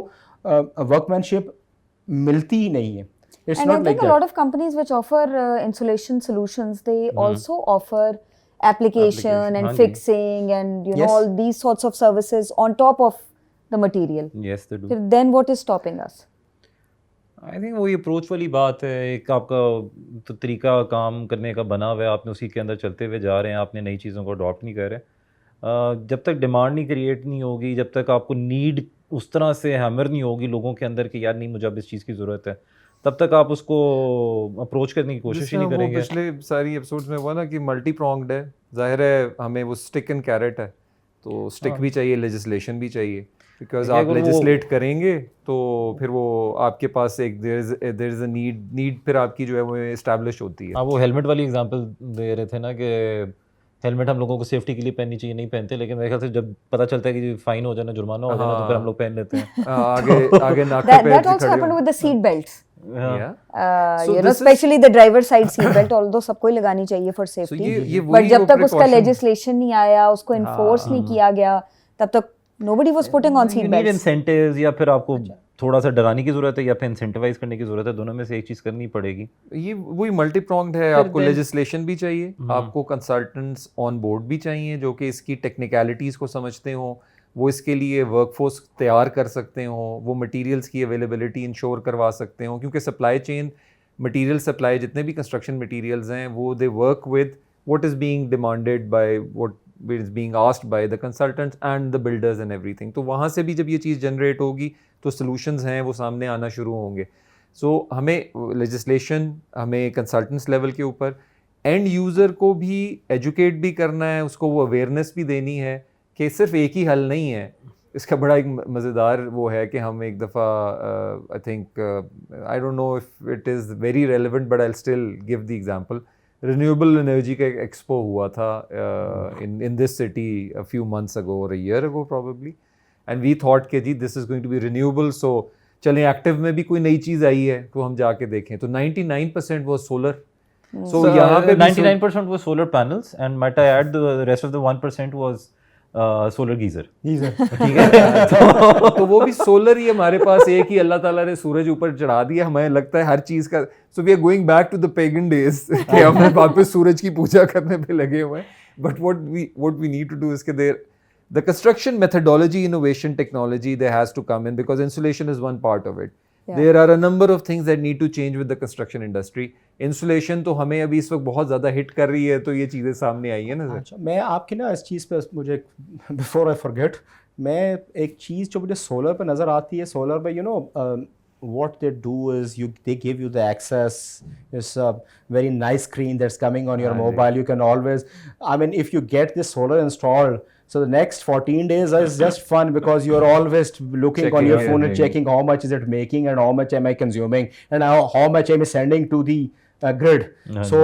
वर्कमैनशिप मिलती ही नहीं है। It's And I not like think a that. lot of companies which offer insulation solutions, they also offer application and हाँ जी। fixing and Yes. all these sorts of services on top of the material. Yes, they do. फिर then what is stopping us? I think वही approach वाली बात है, एक आपका तो तरीका काम करने का बना हुआ है, आपने उसी के अंदर चलते हुए जा रहे हैं, आपने नई चीज़ों को अडॉप्ट नहीं कर रहे। जब तक डिमांड नहीं क्रिएट नहीं होगी, जब तक आपको नीड उस तरह से हैमर नहीं होगी लोगों के अंदर कि यार नहीं मुझे अब इस चीज़ की ज़रूरत है, तब तक आप उसको अप्रोच करने की कोशिश ही नहीं करेंगे। पिछले सारी एपिसोड्स में हुआ ना कि मल्टी प्रोंग्ड है, जाहिर है हमें वो स्टिक एंड कैरेट है, तो स्टिक भी चाहिए, लेजिस्लेशन भी चाहिए, बिकॉज आप लेजिस्लेट करेंगे तो फिर वो आपके पास एक देयर इज अ नीड फिर आपकी जो है वो एस्टैब्लिश होती है। आप वो हेलमेट वाली एग्जांपल दे रहे थे ना कि हेलमेट हम लोगों को सेफ्टी के लिए पहननी चाहिए, नहीं पहनते, लेकिन मेरे ख्याल से जब पता चलता है कि फाइन हो जाना, जुर्माना हो जाना, तो फिर हम लोग पहन लेते हैं। आगे नाक पे That also happened with the seat belts. So this is- Especially the driver side seat belt, although सबको ही लगानी चाहिए for safety. ये But वही जब वो तक उसका precaution- legislation नहीं आया, उसको enforce नहीं किया गया, तब तक nobody was putting on seat You need belts. incentives, या फिर आपको थोड़ा सा डराने की ज़रूरत है या फिर इंसेंटिवाइज करने की ज़रूरत है, दोनों में से एक चीज़ करनी पड़ेगी। ये वही मल्टी प्रोंग्ड है, आपको लेजिस्लेशन भी चाहिए, आपको कंसल्टेंट्स ऑन बोर्ड भी चाहिए जो कि इसकी टेक्निकलिटीज़ को समझते हो, वो इसके लिए वर्कफोर्स तैयार कर सकते हों, वो मटेरियल्स की अवेलेबिलिटी इंश्योर करवा सकते हों, क्योंकि सप्लाई चेन मटेरियल सप्लाई जितने भी कंस्ट्रक्शन मटेरियल्स हैं वो they work with what is being demanded by what is being asked by the consultants and the builders and everything. तो वहाँ से भी जब ये चीज़ जनरेट होगी तो सॉल्यूशंस हैं वो सामने आना शुरू होंगे। सो हमें लेजिस्लेशन, हमें कंसल्टेंट्स लेवल के ऊपर एंड यूज़र को भी एजुकेट भी करना है, उसको वो अवेयरनेस भी देनी है कि सिर्फ एक ही हल नहीं है। इसका बड़ा एक मज़ेदार वो है कि हम एक दफ़ा I think I don't know if it is very relevant but I still give the example. Renewable energy का एक्सपो हुआ था in this city a few months ago or a year ago probably, and we thought कि जी this is going to be renewable, so चलें active में भी कोई नई चीज़ आई है तो हम जाके देखें। तो 99% वो सोलर। So यहाँ पे 99% was solar panels and might I add the rest of the 1% was solar geyser. ठीक है तो वो भी सोलर ही हमारे पास एक ही अल्लाह ताला ने सूरज ऊपर चढ़ा दिया। हमें लगता है हर चीज़ का, so we are going back to the pagan days कि हम वापस सूरज की पूजा करने पे लगे हुए हैं। But what we need to do is कि the construction methodology, innovation, technology, there has to come in because insulation is one part of it. Yeah. There are a number of things that need to change with the construction industry. Insulation तो हमें अभी इस वक्त बहुत ज़्यादा hit कर रही है, तो ये चीज़ें सामने आई है ना सर। अच्छा, मैं आपकी ना इस चीज़ पे मुझे बिफोर आई फॉरगेट, मैं एक चीज़ जो मुझे सोलर पे नज़र आती है, सोलर पे what they do is they give you the access. It's a very nice screen that's coming on your mobile. You can always, I mean, if you get this solar installed, so the next 14 days is just fun because you're always looking on your phone and checking how much is it making and how much am I consuming and how much am I sending to the grid. So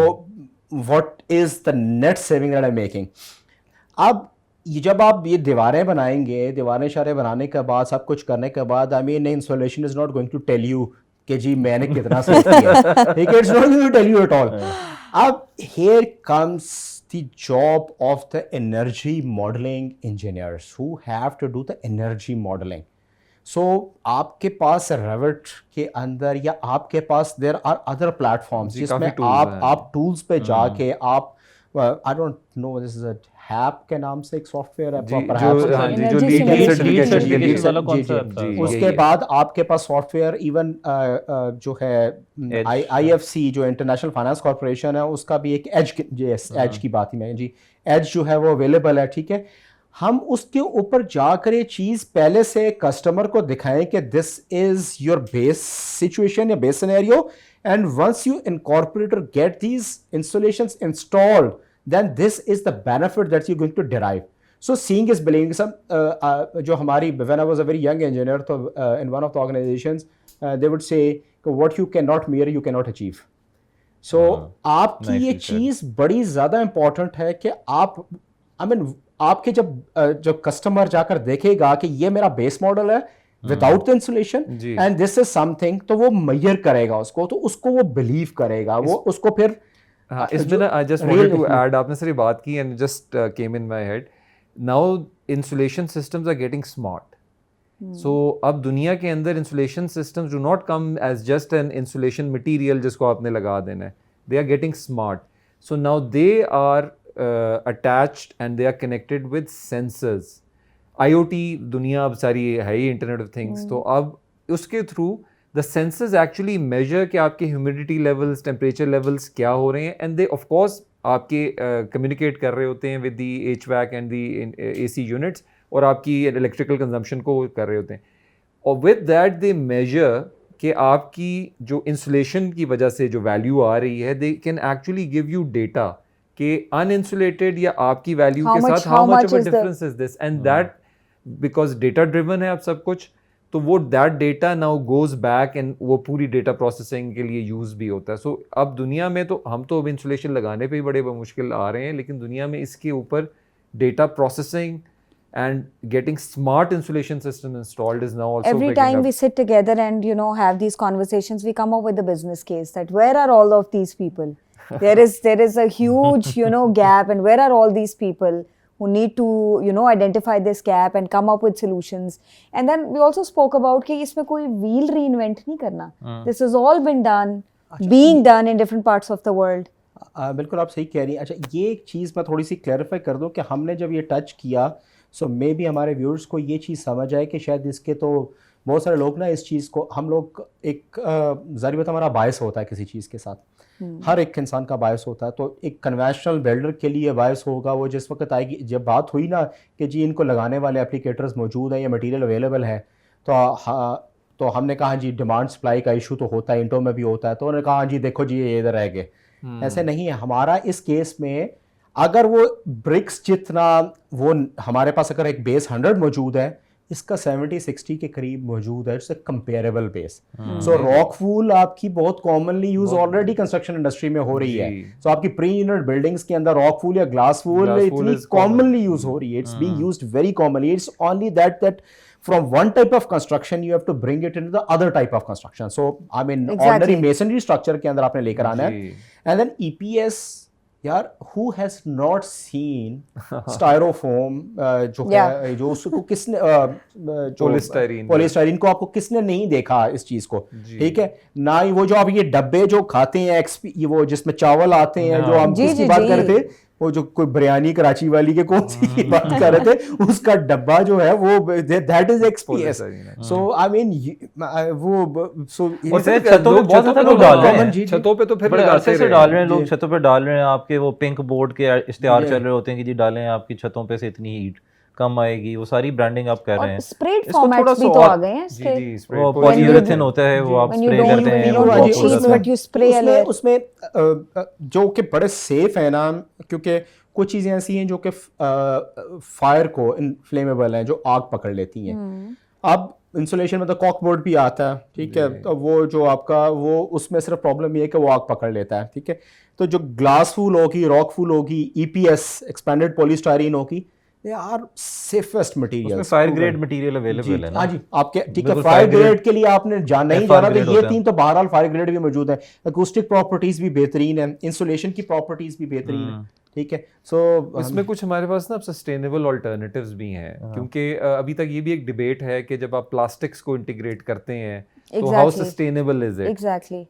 what is the net saving that I'm making? अब जब आप ये दीवारें बनाएंगे, दीवारें शारे बनाने के बाद, सब कुछ करने के बाद, I mean insulation is not going to tell you कि जी मैंने कितना सेव किया, ठीक है, it's not going to tell you at all. अब here comes the job of the energy modelling engineers who have to do the energy modelling. So आपके पास रेविट के अंदर या आपके पास देयर आर अदर प्लेटफॉर्म्स जिसमें आप टूल्स पे जाके आप I don't know this is a हैप के नाम से एक सॉफ्टवेयर है, उसके बाद आपके पास सॉफ्टवेयर इवन जो है IFC जो इंटरनेशनल फाइनेंस कॉर्पोरेशन है उसका भी एक एज की बात ही मैं जी, एज जो है वो अवेलेबल है, ठीक है। हम उसके ऊपर जाकर ये चीज़ पहले से कस्टमर को दिखाएं कि this is your base situation या base scenario, and once you incorporate or get these installations installed, then this is the benefit that you're going to derive. So seeing is believing. जो हमारी, when I was a very young engineer, तो in one of the organizations they would say what you cannot measure you cannot achieve. So आपकी ये चीज़ बड़ी ज़्यादा important है कि आप, I mean, आपके जो कस्टमर जाकर देखेगा कि ये मेरा बेस मॉडल है without the insulation and this is something, तो वो मेजर करेगा उसको, तो उसको वो बिलीव करेगा, वो उसको फिर हाँ, इसमें ना I just wanted to add, आपने सारी बात की and just came in my head, now insulation systems are getting smart. So अब दुनिया के अंदर insulation systems do not come as just an insulation material जिसको आपने लगा देना है, they are getting smart. So now they are attached and they are connected with sensors. IoT दुनिया अब सारी है ही, इंटरनेट ऑफ थिंग्स, तो अब उसके through the sensors actually measure कि आपके humidity levels, temperature levels क्या हो रहे हैं, and they of course आपके communicate कर रहे होते हैं with the HVAC and the AC units, और आपकी electrical consumption को कर रहे होते हैं, और with that they measure कि आपकी जो insulation की वजह से जो value आ रही है, they can actually give you data कि uninsulated या आपकी value के साथ how much of a difference is this, and that because data driven है अब सब कुछ, तो वो that data now goes back and वो पूरी डेटा प्रोसेसिंग के लिए यूज़ भी होता है। सो अब दुनिया में तो हम तो अब इंसुलेशन लगाने पे ही बड़े मुश्किल आ रहे हैं, लेकिन दुनिया में इसके ऊपर data processing and getting smart insulation system installed is now also every time we sit together and have these conversations, we come up with the business case that where are all of these people? there is a huge gap, and where are all these people who need to identify this gap and come up with solutions. And then we also spoke about कि इसमें कोई wheel reinvent नहीं करना. This has all been done, being done in different parts of the world. बिल्कुल आप सही कह रही हैं। अच्छा, ये एक चीज़ मैं थोड़ी सी क्लैरिफाई कर दूं कि हमने जब ये टच किया सो मे बी हमारे व्यूअर्स को ये चीज़ समझ आए कि शायद इसके तो बहुत सारे लोग ना इस चीज़ को हम लोग एक ज़ाहिर बात हमारा बायस होता है किसी चीज़ के साथ, हर एक इंसान का बायस होता है। तो एक कन्वेंशनल बिल्डर के लिए बायस होगा वो जिस वक्त आएगी, जब बात हुई ना कि जी इनको लगाने वाले एप्लीकेटर्स मौजूद हैं या मटेरियल अवेलेबल है, तो तो हमने कहा जी डिमांड सप्लाई का इशू तो होता है, इंटो में भी होता है, तो उन्होंने कहा जी देखो जी ये इधर रह गए। ऐसे नहीं है हमारा इस केस में, अगर वो ब्रिक्स जितना वो हमारे पास अगर एक बेस 100 मौजूद है, इसका 70-60 के करीब मौजूद है, it's comparable base. So rock wool आपकी बहुत commonly use already construction industry में हो रही है। सो आपकी प्री यूनिट बिल्डिंग्स के अंदर रॉक वूल या ग्लास वूल इतनी कॉमनली यूज हो रही है, it's being used very commonly. It's only that from one type of construction you have to bring it into the other type of construction. So I mean ordinary masonry structure के अंदर आपने लेकर आना है, and then EPS यार who has not seen styrofoam जो है जो उसको किसने पॉलीस्टाइरीन को आपको किसने नहीं देखा इस चीज को, ठीक है ना ही वो जो आप ये डब्बे जो खाते हैं ये वो जिसमें चावल आते हैं जो हम उसकी बात कर रहे थे, वो जो कोई बिरयानी कराची वाली के कौन सी की बात कर रहे थे, उसका डब्बा जो है वो that is XPS। So I mean वो सो छतों पे बहुत ज्यादा लोग डाल रहे हैं, छतों पे तो फिर बड़े अरसे से डाल रहे हैं लोग, छतों पे डाल रहे हैं। आपके वो पिंक बोर्ड के इश्तिहार चल रहे होते हैं कि जी डालें आपकी छतों पे से इतनी हीट कम आएगी, वो सारी ब्रांडिंग आप कर रहे हैं। स्प्रेड फॉर्मेट्स भी तो आ गए हैं इसके, वो पॉलीयूरेथेन होता है वो आप स्प्रे करते हैं उसमें जो कि बड़े सेफ है ना, क्योंकि कुछ चीज़ें ऐसी हैं जो कि फायर को इनफ्लेमेबल हैं, जो आग पकड़ लेती हैं। अब इंसुलेशन में तो कॉकबोर्ड भी आता है, ठीक है, तो वो जो आपका वो उसमें सिर्फ प्रॉब्लम ये है कि वो आग पकड़ लेता है, ठीक है। तो जो ग्लास फूल होगी, रॉक फूल होगी, EPS एक्सपेंडेड पॉलीस्टाइरीन होगी, they are safest materials. Fire grade material available है ना। हाँ जी, आपके ठीक है, फायर ग्रेड के लिए आपने नहीं जाना तो ये तीन तो बहरहाल फायर ग्रेड भी मौजूद है। अकूस्टिक प्रॉपर्टीज भी बेहतरीन है, इंसुलेशन की प्रॉपर्टीज भी बेहतरीन है, ठीक है। सो इसमें कुछ हमारे पास ना सस्टेनेबल ऑल्टरनेटिव्स भी हैं, क्योंकि अभी तक ये भी एक डिबेट है कि जब आप प्लास्टिक्स को इंटीग्रेट करते हैं तो how sustainable is it. Exactly.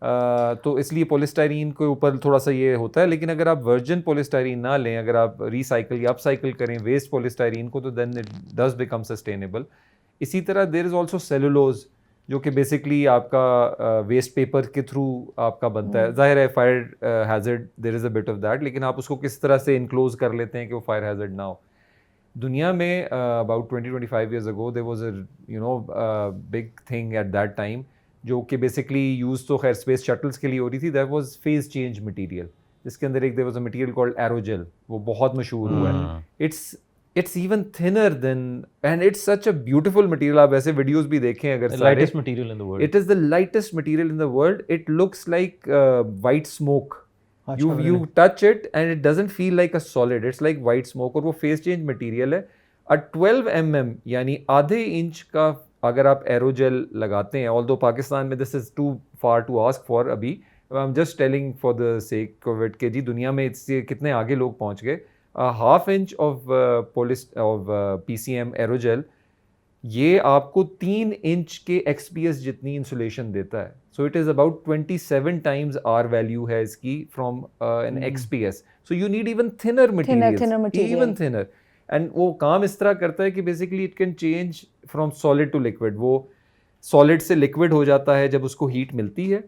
तो इसलिए पॉलीस्टाइरीन के ऊपर थोड़ा सा ये होता है, लेकिन अगर आप वर्जिन पॉलीस्टाइरीन ना लें, अगर आप रिसाइकल या अपसाइकल करें वेस्ट पॉलीस्टाइरीन को, तो then it does become sustainable. इसी तरह देयर इज आल्सो सेलुलोज, जो कि बेसिकली आपका वेस्ट पेपर के थ्रू आपका बनता है। जाहिर है fire hazard there is a bit of that, लेकिन आप उसको किस तरह से इनक्लोज कर लेते हैं कि वो फायर हैजर्ड ना हो। दुनिया में about 20-25 years ago there was a big thing at that time, जो कि बेसिकली यूज तो खैर स्पेस शटल्स के लिए हो रही थी। That was phase change material, जिसके अंदर एक there was a material called aerogel, वो बहुत मशहूर हुआ है। It's even thinner than, and it's such a beautiful material. आप ऐसे वीडियोस भी देखें अगर, lightest material in the world, it is the lightest material in the world. It looks like white smoke, you touch it and it doesn't feel like a solid, it's like white smoke, और वो face change material है। 12 mm यानी आधे inch का अगर आप aerogel लगाते हैं, ऑल्दो पाकिस्तान में this is too far to ask for अभी, I am just telling for the sake of it कि जी दुनिया में इससे कितने आगे लोग पहुंच गए। 1/2 inch ऑफ PCM एरोजेल ये आपको 3 इंच के XPS जितनी इंसुलेशन देता है। So it is about 27 times R value है इसकी from an XPS। So you need even thinner material, even thinner, and वो काम इस तरह करता है कि basically it can change from solid to liquid. वो सॉलिड से लिक्विड हो जाता है जब उसको हीट मिलती है,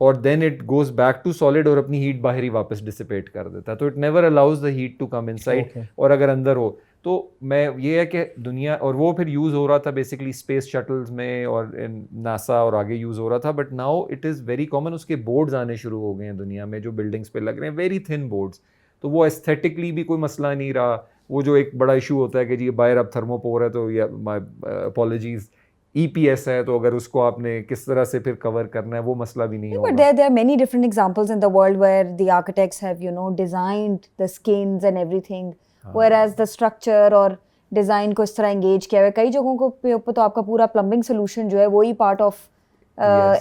और then it goes back to solid और अपनी हीट बाहर ही वापस डिसिपेट कर देता है। तो it never allows the heat to come inside, और अगर अंदर हो तो मैं ये है कि दुनिया, और वो फिर यूज़ हो रहा था बेसिकली स्पेस शटल्स में और नासा और आगे यूज़ हो रहा था, but now it is very common. उसके बोर्ड्स आने शुरू हो गए हैं दुनिया में जो बिल्डिंग्स पे लग रहे हैं, वेरी थिन बोर्ड्स। तो वो एस्थेटिकली भी कोई मसला नहीं रहा। वो जो एक बड़ा इशू होता है कि जी बाहर अब थर्मोपोर है तो या माय अपॉलॉजीज EPS है, तो अगर उसको आपने किस तरह से फिर कवर करना है वो मसला भी नहीं होगा। But there are many different examples in the world where the architects have designed the skins and everything, whereas the structure और डिज़ाइन को इस तरह engage किया हुआ है। कई जगहों को पे ऊपर तो आपका पूरा प्लम्बिंग सोल्यूशन जो है वही पार्ट ऑफ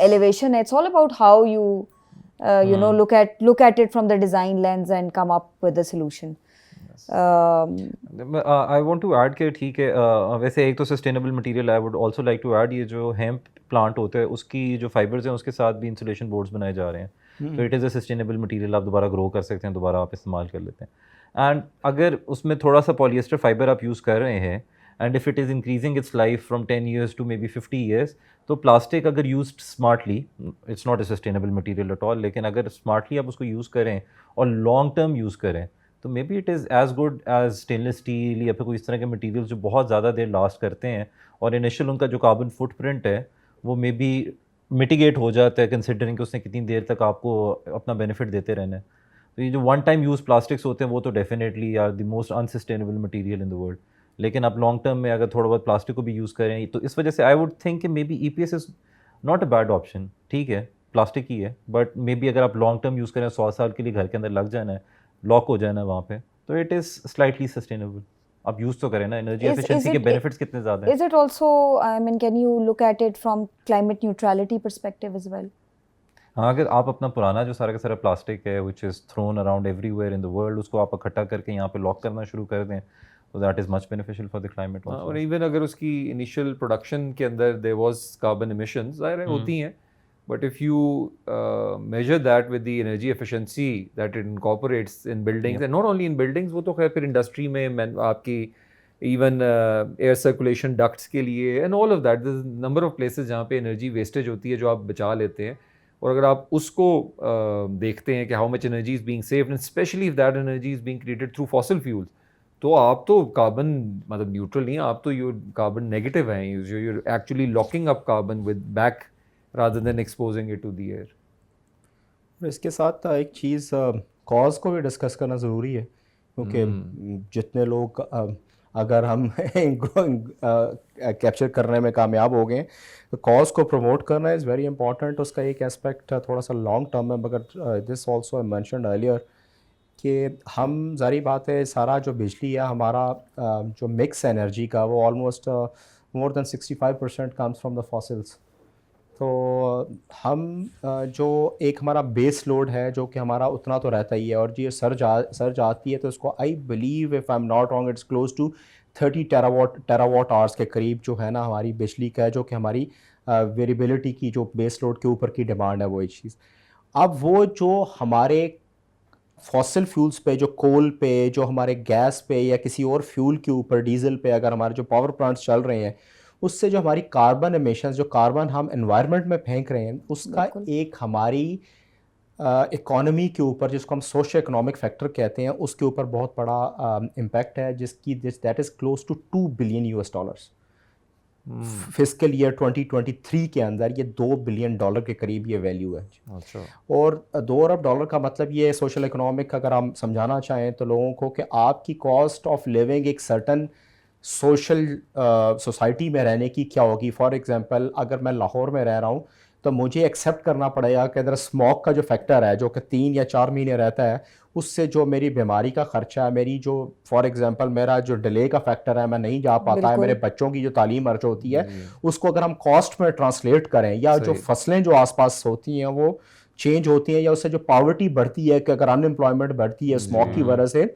elevation है। It's all about how you look at it from the design lens and come up with the solution. I want to add कि ठीक है, वैसे एक तो sustainable material, I would also like to add ये जो hemp plant होता है उसकी जो फाइबर्स हैं उसके साथ भी इंसुलेशन बोर्ड्स बनाए जा रहे हैं। तो it is a sustainable material, आप दोबारा ग्रो कर सकते हैं, दोबारा आप इस्तेमाल कर लेते हैं। एंड अगर उसमें थोड़ा सा पॉलिएस्टर फाइबर आप यूज़ कर रहे हैं and if it is increasing its life from 10 years to maybe 50 years, तो प्लास्टिक अगर used smartly, it's not a sustainable material at all, लेकिन अगर स्मार्टली आप उसको यूज़ करें और लॉन्ग टर्म यूज़ करें तो maybe it is as good as stainless steel या फिर कोई इस तरह के मटेरियल्स जो बहुत ज़्यादा देर लास्ट करते हैं और इनिशियल उनका जो कार्बन फुटप्रिंट है वो मे बी मिटिगेट हो जाता है कंसिडरिंग कि उसने कितनी देर तक आपको अपना बेनिफिट देते रहना है। तो ये जो वन टाइम यूज़ प्लास्टिक्स होते हैं वो तो definitely are the most unsustainable material in the world, लेकिन आप लॉन्ग टर्म में अगर थोड़ा बहुत प्लास्टिक को भी यूज़ करें तो इस वजह से आई वुड थिंक कि may be EPS is not a bad option. ठीक है प्लास्टिक ही है बट मे बी अगर आप लॉन्ग टर्म यूज़ करें 100 साल के लिए घर के अंदर लग जाना है, लॉक हो जाना है वहाँ पे, तो इट इज़ स्लाइटली सस्टेनेबल। आप यूज़ तो करें ना, एनर्जी एफिशिएंसी के बेनिफिट्स कितने ज़्यादा हैं। Is it also, I mean, can you look at it from climate neutrality perspective as well? हाँ, अगर आप अपना पुराना जो सारा का सारा प्लास्टिक है which is thrown around everywhere in the world उसको आप इकट्ठा करके यहाँ पे लॉक करना शुरू कर दें तो that is much beneficial for the climate और ऑल्सो। इवन अगर उसकी इनिशियल प्रोडक्शन के अंदर देयर वाज कार्बन एमिशंस ज़ाहिर है होती हैं, but if you measure that with the energy efficiency that it incorporates in buildings and not only in buildings, वो तो खैर फिर इंडस्ट्री में आपकी इवन एयर सर्कुलेशन डक्ट्स के लिए and all of that, there is number of places जहाँ पे एनर्जी वेस्टेज होती है जो आप बचा लेते हैं। और अगर आप उसको देखते हैं कि how much energy is being saved and specially if that energy is being created through fossil fuels, तो आप तो कार्बन मतलब न्यूट्रल नहीं है, आप तो यू कार्बन नेगेटिव हैं, you actually locking up carbon with back rather than exposing it to the air. इसके साथ एक चीज़ कॉज को भी डिस्कस करना ज़रूरी है क्योंकि जितने लोग अगर हम कैप्चर करने में कामयाब हो गए तो कॉज को प्रमोट करना इज़ वेरी इंपॉर्टेंट। उसका एक एस्पेक्ट थोड़ा सा लॉन्ग टर्म में, मगर this also I mentioned earlier कि हम ज़ाहिर बात है सारा जो बिजली है हमारा जो मिक्स एनर्जी का वो almost more than 65% comes from the fossils. तो हम जो एक हमारा बेस लोड है जो कि हमारा उतना तो रहता ही है, और ये सर्ज आती है तो उसको I believe if I am not wrong it's close to 30 terawatt hours के करीब जो है ना हमारी बिजली का है, जो कि हमारी वेरिएबिलिटी की जो बेस लोड के ऊपर की डिमांड है वो एक चीज़। अब वो जो हमारे फॉसिल फ्यूल्स पे, जो कोल पे, जो हमारे गैस पे या किसी और फ्यूल के ऊपर डीजल पे अगर हमारे जो पावर प्लांट्स चल रहे हैं उससे जो हमारी कार्बन एमिशंस, जो कार्बन हम एनवायरनमेंट में फेंक रहे हैं उसका एक हमारी इकोनॉमी के ऊपर, जिसको हम सोशो इकोनॉमिक फैक्टर कहते हैं, उसके ऊपर बहुत बड़ा इम्पैक्ट है जिसकी that is close to $2 billion fiscal year 2023 के अंदर ये $2 बिलियन के करीब ये वैल्यू है। अच्छा, और $2 अरब का मतलब ये सोशल इकोनॉमिक अगर हम समझाना चाहें तो लोगों को कि आपकी कॉस्ट ऑफ लिविंग एक सर्टन सोशल सोसाइटी में रहने की क्या होगी। फॉर एग्जांपल अगर मैं लाहौर में रह रहा हूँ तो मुझे एक्सेप्ट करना पड़ेगा कि अगर स्मोक का जो फैक्टर है जो कि 3 या 4 महीने रहता है उससे जो मेरी बीमारी का खर्चा है, मेरी जो फॉर एग्जांपल मेरा जो डिले का फैक्टर है, मैं नहीं जा पाता है, मेरे बच्चों की जो तालीम खर्च होती है उसको अगर हम कॉस्ट में ट्रांसलेट करें, या जो फसलें जो आसपास होती हैं वो चेंज होती हैं, या उससे जो पावर्टी बढ़ती है कि अगर अनएम्प्लॉयमेंट बढ़ती है स्मोक की वजह से,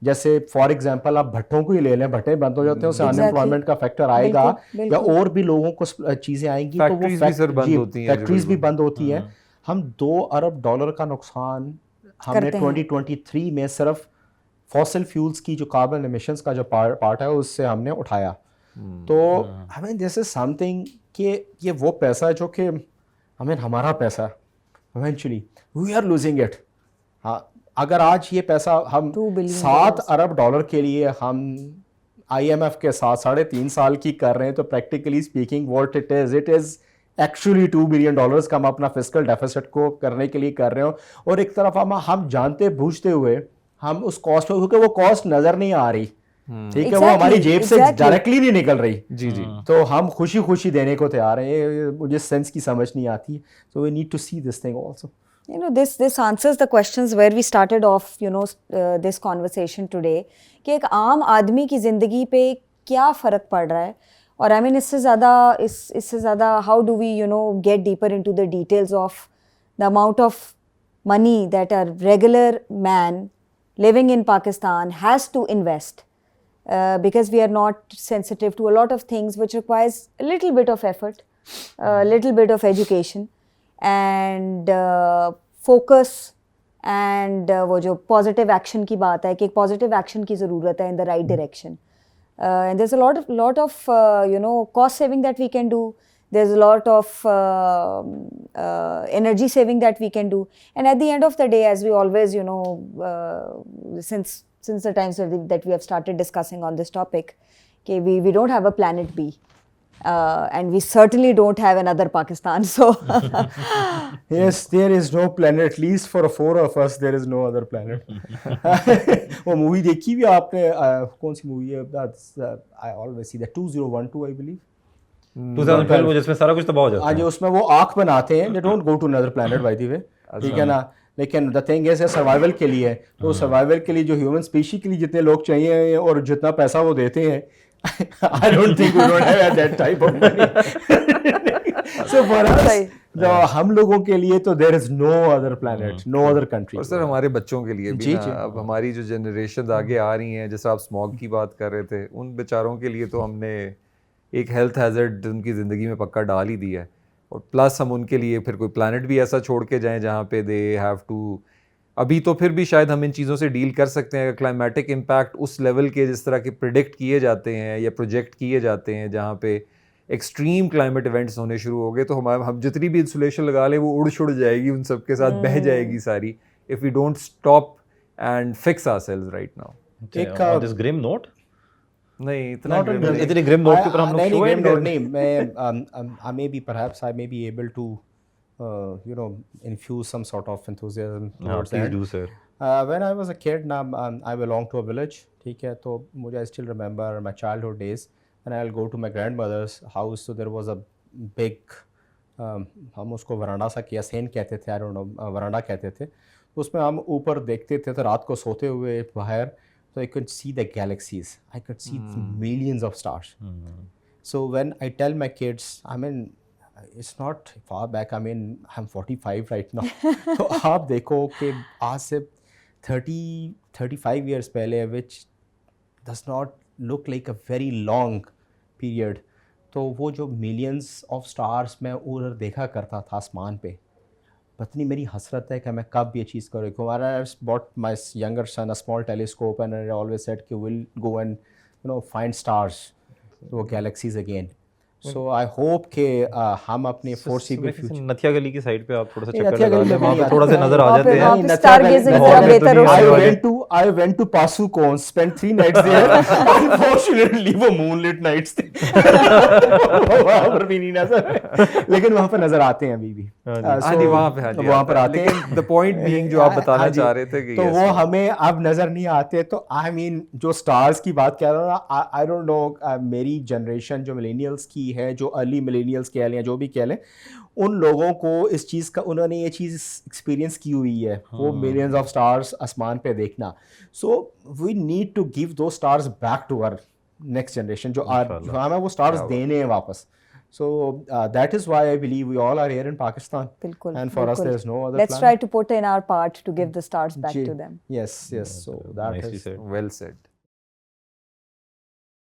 जैसे फॉर एग्जांपल आप भट्टों को ही ले लें, भट्टे बंद हो जाते हैं उससे अनएम्प्लॉयमेंट का फैक्टर आएगा, या और भी लोगों को चीज़ें आएंगी तो वो फैक्ट्रीज भी बंद होती हैं। हम $2 अरब का नुकसान हमने 2023 में सिर्फ फॉसिल फ्यूल्स की जो कार्बन एमिशंस का जो पार्ट है उससे हमने उठाया। तो हमें दिस इज समथिंग कि ये वो पैसा है जो कि हमें हमारा पैसा eventually we are losing it. हाँ, अगर आज ये पैसा हम $7 अरब के लिए हम IMF के साथ 3.5 साल की कर रहे हैं तो practically speaking what it is actually $2 billion का हम अपना फिस्कल डेफिसिट को करने के लिए कर रहे हो। और एक तरफ हम जानते बूझते हुए हम उस कॉस्ट पे, क्योंकि वो कॉस्ट नज़र नहीं आ रही, ठीक है, वो हमारी जेब से डायरेक्टली नहीं निकल रही, जी, तो हम खुशी खुशी देने को तैयार हैं। मुझे सेंस की समझ नहीं आती, so we need to see this thing also. You know, this answers the questions where we started off, this conversation today, कि एक आम आदमी की ज़िंदगी पे क्या फ़र्क पड़ रहा है। और I mean, इससे ज़्यादा how do we, get deeper into the details of the amount of money that a regular man living in Pakistan has to invest, because we are not sensitive to a lot of things which requires a little bit of effort, a little bit of education and focus and वो जो positive action की बात है कि एक positive action की ज़रूरत है in the right direction and there is a lot of cost saving that we can do. There's a lot of energy saving that we can do, and at the end of the day, as we always since the times that we have started discussing on this topic, okay, we don't have a planet B. And we certainly don't have another Pakistan. So Yes, there is no planet. At least for four of us, there is no other planet. वो movie देखी भी आपने? कौन सी movie है? That's I always see that 2012, I believe. 2012 वो जिसमें सारा कुछ तबाह हो जाता आज है. उसमें वो आँख बनाते हैं. They don't go to another planet, by the way. ठीक है ना? लेकिन द थिंग इज सर्वाइवल के लिए, तो सर्वाइवल के लिए जो ह्यूमन स्पीशी के लिए जितने लोग चाहिए और जितना पैसा वो देते हैं, I don't think we don't have that type of money. So for us, हम लोगों के लिए तो there is no other planet, no other country. और सर हमारे बच्चों के लिए भी जी, ना, जी। अब हमारी जो जनरेशन आगे आ रही हैं, जैसे आप स्मॉग की बात कर रहे थे, उन बेचारों के लिए तो हमने एक हेल्थ हैजर्ड उनकी ज़िंदगी में पक्का डाल ही दिया है, और प्लस हम उनके लिए फिर कोई प्लानट भी ऐसा छोड़ के जाएं जहाँ पे दे हैव टू, अभी तो फिर भी शायद हम इन चीज़ों से डील कर सकते हैं. क्लाइमेटिक इम्पैक्ट उस लेवल के जिस तरह के प्रिडिक्ट किए जाते हैं या प्रोजेक्ट किए जाते हैं, जहाँ पे एक्सट्रीम क्लाइमेट इवेंट्स होने शुरू हो गए, तो हम जितनी भी इंसुलेशन लगा लें वो उड़ छुड़ जाएगी, उन सब के साथ बह जाएगी सारी, if we don't stop and fix ourselves right now. एक On this grim note, नहीं इतना Not on grim grim. नहीं. इतने grim note के ऊपर हम लोग नहीं, show grim end note करें. नहीं. मैं I may be perhaps I may be able to infuse some sort of enthusiasm towards Please that. do, sir. When I was a kid, now I belong to a village. ठीक है, तो मुझे I still remember my childhood days, and I'll go to my grandmother's house. So there was a big हम उसको वरांडा सा किया सेन कहते थे, I don't know, वरांडा कहते थे. तो उसमें हम ऊपर देखते थे, तो रात को सोते हुए बाहर, so I could see the galaxies. I could see millions of stars. So when I tell my kids, I mean, it's not far back. I mean, I'm 45 right now. तो आप देखो कि आज से 35 years पहले, which does not look like a very long period. तो वो जो millions of stars मैं उधर देखा करता था आसमान पे, पत्नी मेरी हसरत है कि मैं कब ये चीज़ करूँ. I bought my younger son a small telescope, and I always said कि we'll go and find stars, वो galaxies again. So I hope कि हम अपने foreseeable future. नथिया गली की साइड पे आप थोड़ा सा नहीं, चक्कर नथिया लगा गली लें, में वहाँ नहीं पे थोड़ा सा आता. नजर आ वहाँ पे- जाते वहाँ हैं. पे stargazing बहुत जरा बेहतर हो बहुत I went to Pasukon, spent 3 nights there. Unfortunately, वो moonlit nights थे. वहाँ पर भी नहीं नजर, लेकिन वहाँ पर नजर आते हैं अभी भी. हाँ जी, वहाँ पे, हाँ जी, वहाँ पर आते हैं. लेकिन द पॉइंट बीइंग जो आप बताना हाँ जी. चाह रहे थे कि तो yes, वो yes. हमें अब नजर नहीं आते. तो आई मीन जो स्टार्स की बात कर रहा था, आई डोंट नो, मेरी जनरेशन जो मिलेनियल्स की है, जो अर्ली मिलेनियल्स कह लें, जो भी कह लें, उन लोगों को इस चीज़ का, उन्होंने ये चीज़ एक्सपीरियंस की हुई है, वो मिलियंस ऑफ स्टार्स आसमान पे देखना. So we need to give the stars back to our next generation, जो हमें वो स्टार्स देने हैं वापस. So that is why I believe we all are here in Pakistan. बिल्कुल, And for us बिल्कुल. there is no other Let's planet. try to put in our part to give the stars back ji. to them. Yes, yes. So that Nicely is said. well said.